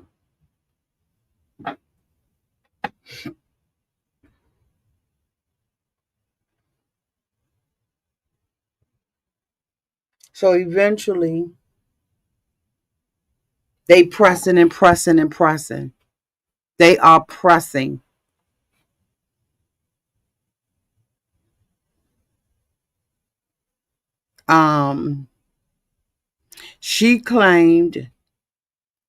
So eventually, they pressing and pressing and pressing. They are pressing. Um, she claimed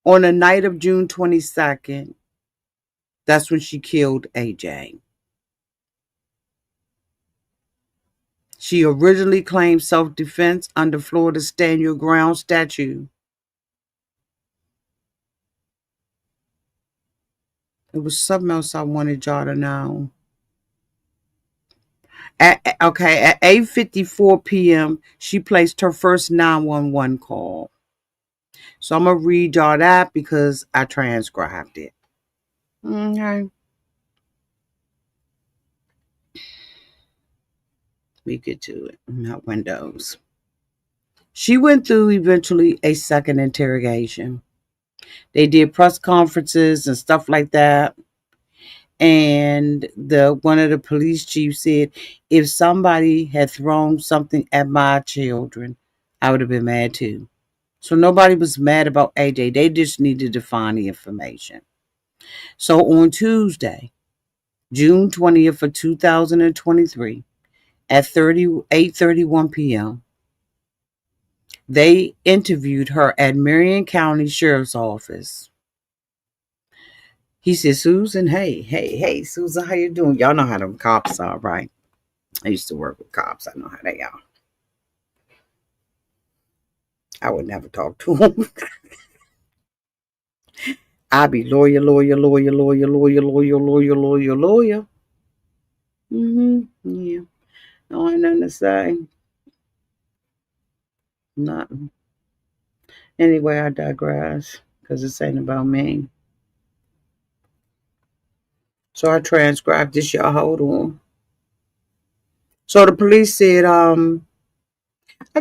on the night of June 22nd, that's when she killed AJ. She originally claimed self-defense under Florida's Stand Your Ground statute. It was something else I wanted y'all to know. At 8:54 p.m., she placed her first 911 call. So I'm going to read y'all that because I transcribed it. Okay. We get to it. Not Windows. She went through eventually a second interrogation. They did press conferences and stuff like that. And one of the police chiefs said, if somebody had thrown something at my children, I would have been mad too. So nobody was mad about AJ. They just needed to find the information. So on Tuesday, June 20th of 2023, at 8:31 p.m., they interviewed her at Marion County Sheriff's Office. He said, Susan, hey, Susan, how you doing? Y'all know how them cops are, right? I used to work with cops. I know how they are. I would never talk to them. I'd be lawyer. Yeah. No, ain't nothing to say. Nothing. Anyway, I digress because this ain't about me. So I transcribed this. Y'all hold on. So the police said, I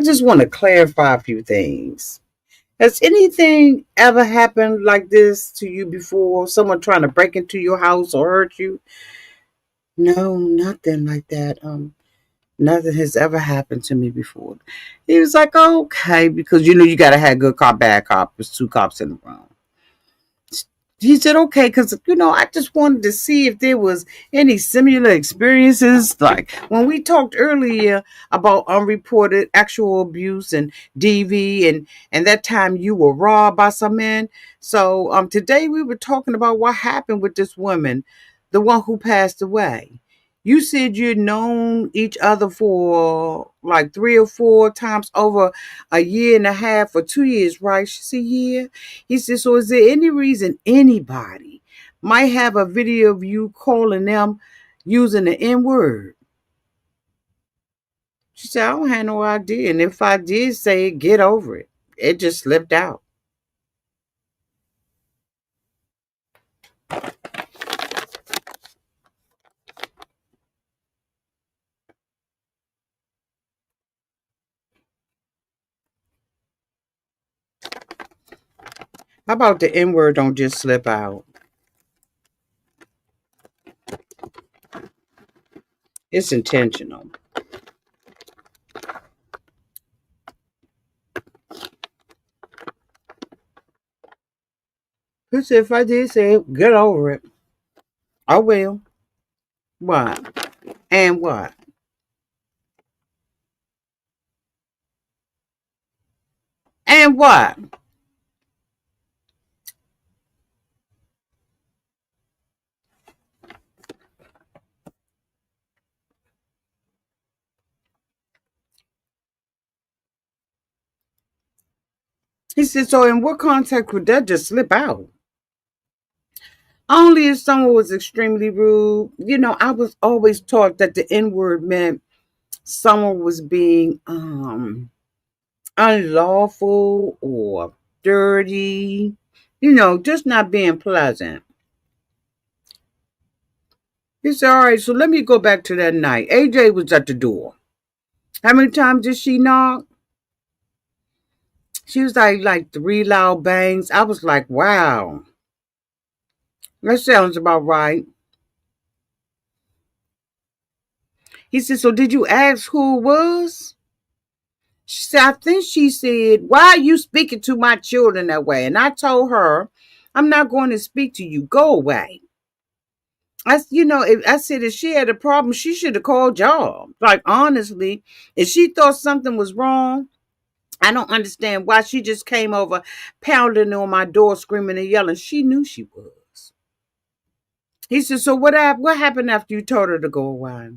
just want to clarify a few things. Has anything ever happened like this to you before? Someone trying to break into your house or hurt you? No, nothing like that. Nothing has ever happened to me before. He was like, okay, because you gotta have good cop, bad cop. There's two cops in the room. He said, okay, because, I just wanted to see if there was any similar experiences. Like when we talked earlier about unreported actual abuse and DV and that time you were robbed by some men. So today we were talking about what happened with this woman, the one who passed away. You said you'd known each other for like 3 or 4 times over a year and a half or 2 years, right? She said, yeah. He said, so is there any reason anybody might have a video of you calling them using the N word? She said, I don't have no idea. And if I did say it, get over it. It just slipped out. about the N word don't just slip out? It's intentional. Because if I did say it, get over it. I will. What? And what? And what? He said, so in what context would that just slip out? Only if someone was extremely rude. I was always taught that the N word meant someone was being unlawful or dirty, just not being pleasant. He said, all right, so let me go back to that night. AJ was at the door. How many times did she knock? She was like three loud bangs. I was like, wow, that sounds about right. He said, so did you ask who it was? She said, I think she said, why are you speaking to my children that way? And I told her, I'm not going to speak to you. Go away. If I said if she had a problem, she should have called y'all. Like, honestly, if she thought something was wrong, I don't understand why she just came over pounding on my door, screaming and yelling. She knew she was. He said, so what happened after you told her to go away?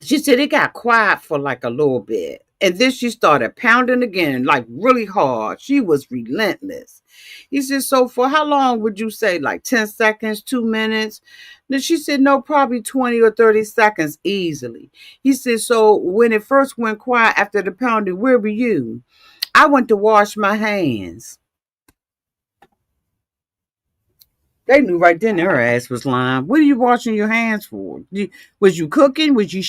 She said it got quiet for like a little bit. And then she started pounding again, like really hard. She was relentless. He said, so for how long would you say? Like 10 seconds, 2 minutes? Then she said, no, probably 20 or 30 seconds easily. He said, so when it first went quiet after the pounding, where were you? I went to wash my hands. They knew right then her ass was lying. What are you washing your hands for? Was you cooking? Was you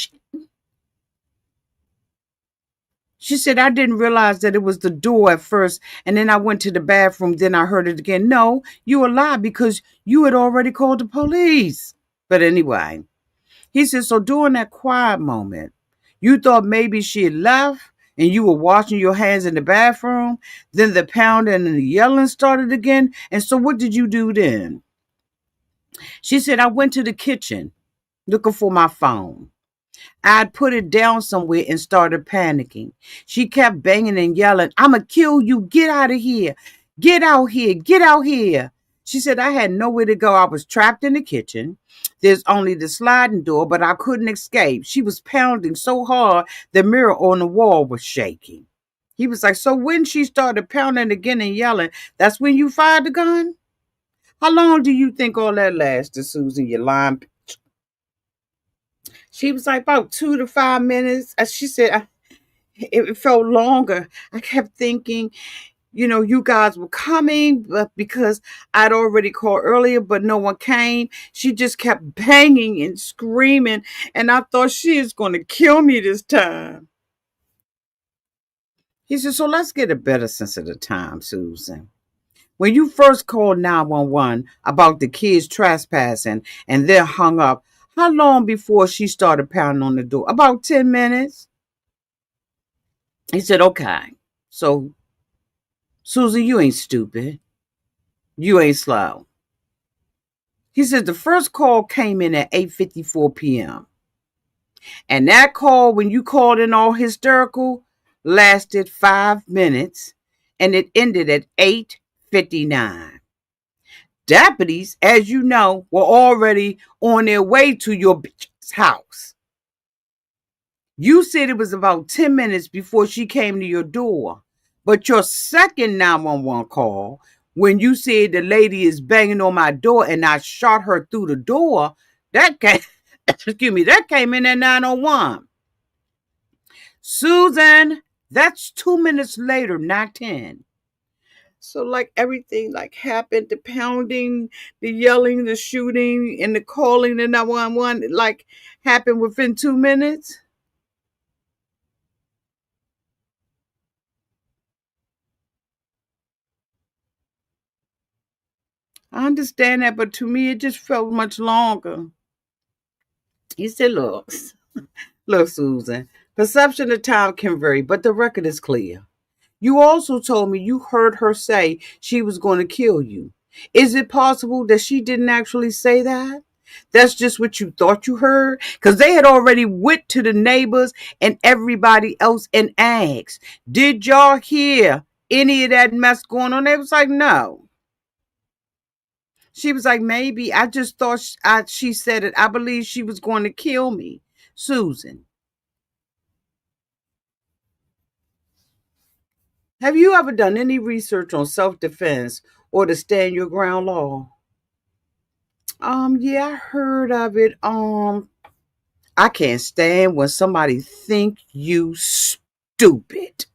She said, I didn't realize that it was the door at first. And then I went to the bathroom. Then I heard it again. No, you a lie because you had already called the police. But anyway, he said, so during that quiet moment, you thought maybe she had left and you were washing your hands in the bathroom. Then the pounding and the yelling started again. And so what did you do then? She said, I went to the kitchen looking for my phone. I'd put it down somewhere and started panicking. She kept banging and yelling, I'ma kill you. Get out of here. Get out here. Get out here. She said, I had nowhere to go. I was trapped in the kitchen. There's only the sliding door, but I couldn't escape. She was pounding so hard, the mirror on the wall was shaking. He was like, so when she started pounding again and yelling, that's when you fired the gun? How long do you think all that lasted, Susan? You lying. She was like, about 2 to 5 minutes. She said, it felt longer. I kept thinking, you guys were coming, but because I'd already called earlier, but no one came. She just kept banging and screaming, and I thought she is going to kill me this time. He said, so let's get a better sense of the time, Susan. When you first called 911 about the kids trespassing and then hung up, how long before she started pounding on the door? About 10 minutes. He said, okay. So, Susan, you ain't stupid. You ain't slow. He said the first call came in at 8:54 p.m. And that call, when you called in all hysterical, lasted 5 minutes and it ended at 8:59. Deputies, as you know, were already on their way to your bitch's house. You said it was about 10 minutes before she came to your door. But your second 911 call, when you said the lady is banging on my door and I shot her through the door, that came, excuse me, that came in at 901. Susan, that's 2 minutes later, not 10. So like everything like happened, the pounding, the yelling, the shooting, and the calling the 911 like happened within 2 minutes. I understand that, but to me, it just felt much longer. He said, look, Susan, perception of time can vary, but the record is clear. You also told me you heard her say she was going to kill you. Is it possible that she didn't actually say that? That's just what you thought you heard? Because they had already went to the neighbors and everybody else and asked, did y'all hear any of that mess going on? They was like, no. She was like, maybe. I just thought she said it. I believe she was going to kill me. Susan, have you ever done any research on self-defense or the stand your ground law? Yeah, I heard of it. I can't stand when somebody think you stupid.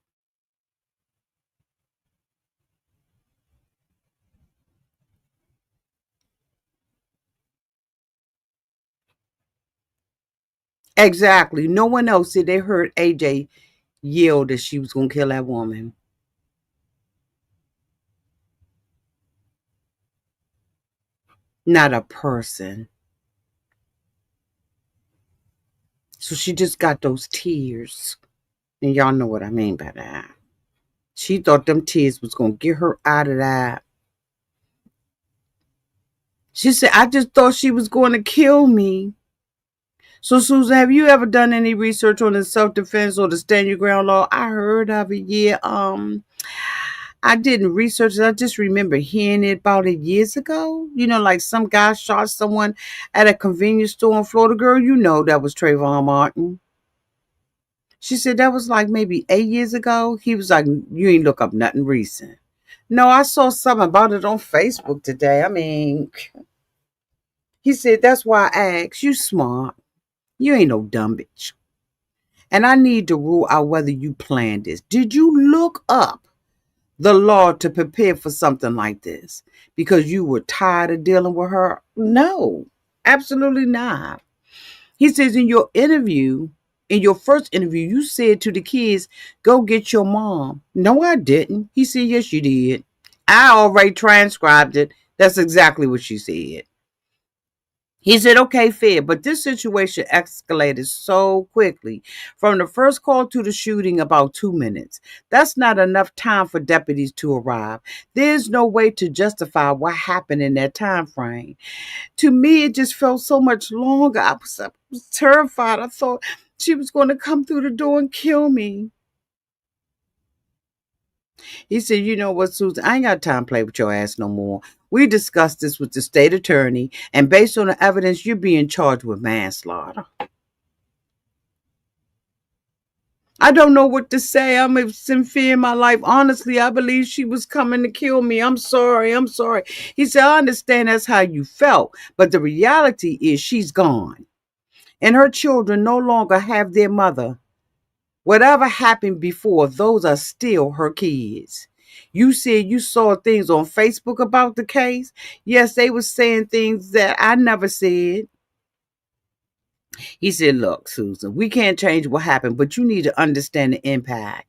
Exactly. No one else said they heard AJ yell that she was gonna kill that woman. Not a person. So she just got those tears. And y'all know what I mean by that. She thought them tears was gonna get her out of that. She said, I just thought she was going to kill me. So, Susan, have you ever done any research on the self-defense or the stand your ground law? I heard of it, yeah. I didn't research it. I just remember hearing it about it years ago. You know, like some guy shot someone at a convenience store in Florida. Girl, you know that was Trayvon Martin. She said that was like maybe 8 years ago. He was like, you ain't look up nothing recent. No, I saw something about it on Facebook today. I mean, he said, that's why I asked. You smart. You ain't no dumb bitch. And I need to rule out whether you planned this. Did you look up the law to prepare for something like this because you were tired of dealing with her? No, absolutely not. He says in your first interview, you said to the kids, go get your mom. No, I didn't. He said, yes, you did. I already transcribed it. That's exactly what she said. He said, okay, fair, but this situation escalated so quickly. From the first call to the shooting, about 2 minutes. That's not enough time for deputies to arrive. There's no way to justify what happened in that time frame. To me, it just felt so much longer. I was terrified. I thought she was going to come through the door and kill me. He said, you know what, Susan, I ain't got time to play with your ass no more. We discussed this with the state attorney, and based on the evidence, you're being charged with manslaughter. I don't know what to say. I'm in fear in my life. Honestly, I believe she was coming to kill me. I'm sorry. I'm sorry. He said, I understand that's how you felt, but the reality is she's gone, and her children no longer have their mother. Whatever happened before, those are still her kids. You said you saw things on Facebook about the case. Yes, they were saying things that I never said. He said, look, Susan, we can't change what happened, but you need to understand the impact.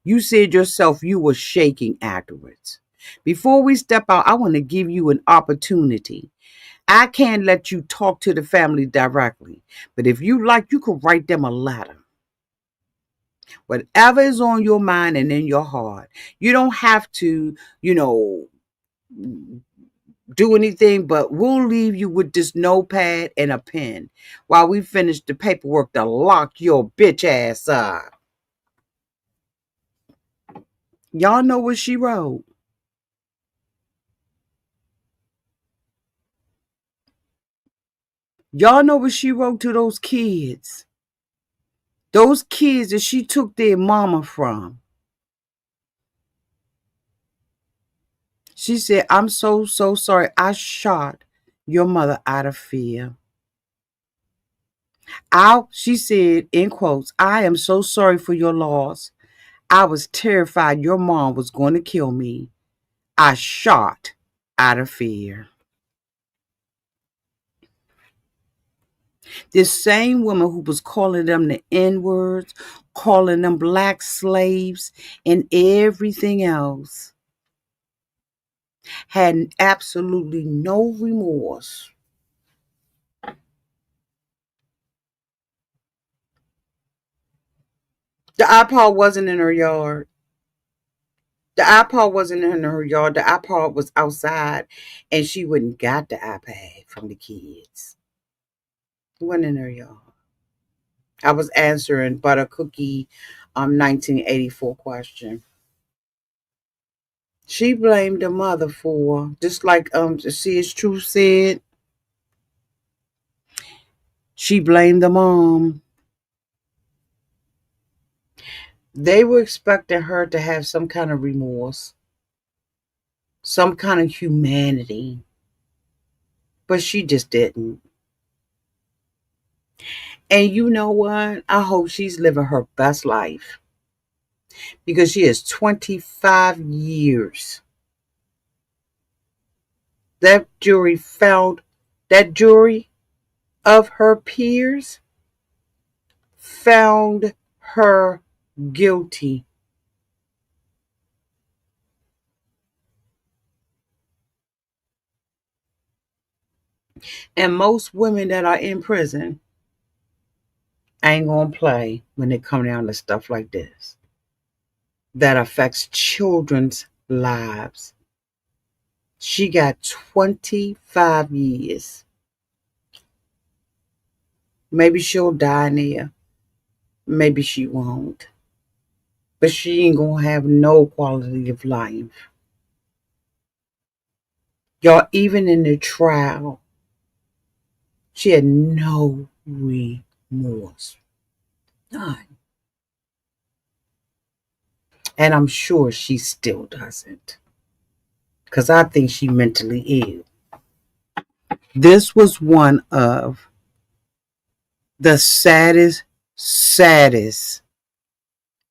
You said yourself you were shaking afterwards. Before we step out, I want to give you an opportunity. I can't let you talk to the family directly, but if you like, you could write them a letter. Whatever is on your mind and in your heart. You don't have to, do anything, but we'll leave you with this notepad and a pen while we finish the paperwork to lock your bitch ass up. Y'all know what she wrote. Y'all know what she wrote to those kids. Those kids that she took their mama from. She said, I'm so sorry. I shot your mother out of fear. She said, in quotes, I am so sorry for your loss. I was terrified your mom was going to kill me. I shot out of fear. This same woman who was calling them the N words, calling them black slaves, and everything else. Had absolutely no remorse. The iPod wasn't in her yard. The iPod wasn't in her yard. The iPod was outside, and she wouldn't got the iPad from the kids. It wasn't in her yard. I was answering Butter Cookie 1984 question. She blamed the mother for, just like C.S. Truth said, she blamed the mom. They were expecting her to have some kind of remorse, some kind of humanity, but she just didn't. And you know what? I hope she's living her best life because she has 25 years. That jury of her peers found her guilty. And most women that are in prison ain't gonna play when it come down to stuff like this that affects children's lives. She got 25 years. Maybe she'll die there. Maybe she won't. But she ain't gonna have no quality of life. Y'all, even in the trial, she had no remorse. None. And I'm sure she still doesn't. Because I think she mentally ill. This was one of the saddest,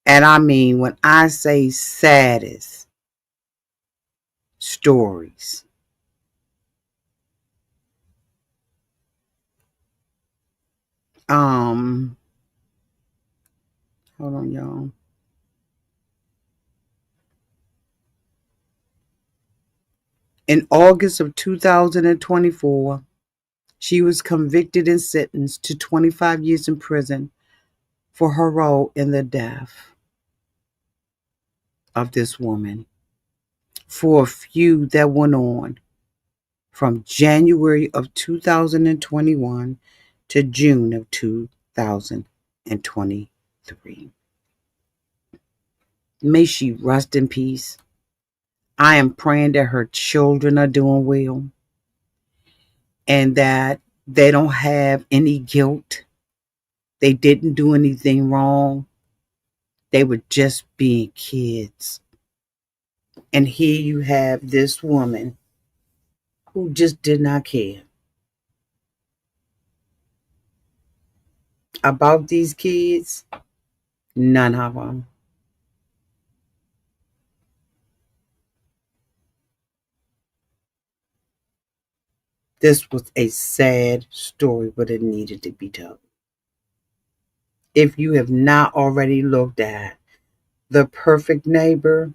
and I mean when I say saddest stories. Um, Hold on, y'all. In August of 2024, she was convicted and sentenced to 25 years in prison for her role in the death of this woman for a feud that went on from January of 2021 to June of 2023. May she rest in peace. I am praying that her children are doing well and that they don't have any guilt. They didn't do anything wrong. They were just being kids. And here you have this woman who just did not care about these kids. None of them. This was a sad story, but it needed to be told. If you have not already looked at The Perfect Neighbor,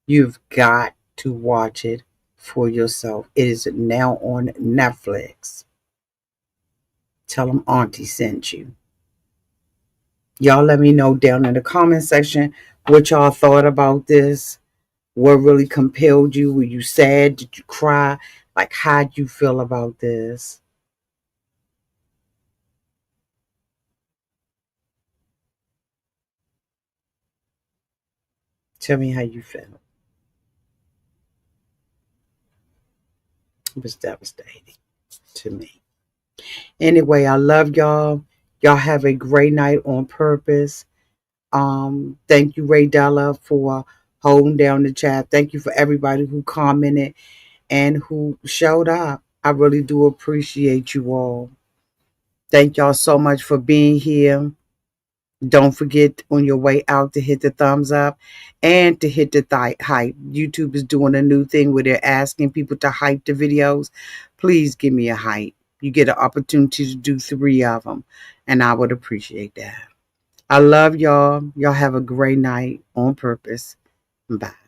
you've got to watch it for yourself. It is now on Netflix. Tell them Auntie sent you. Y'all let me know down in the comment section what y'all thought about this. What really compelled you? Were you sad? Did you cry? Like, how'd you feel about this? Tell me how you felt. It was devastating to me. Anyway, I love y'all. Y'all have a great night on purpose. Thank you, Ray Della, for holding down the chat. Thank you for everybody who commented and who showed up. I really do appreciate you all. Thank y'all so much for being here. Don't forget on your way out to hit the thumbs up and to hit the hype. YouTube is doing a new thing where they're asking people to hype the videos. Please give me a hype. You get an opportunity to do 3 of them, and I would appreciate that. I love y'all. Y'all have a great night on purpose. Bye.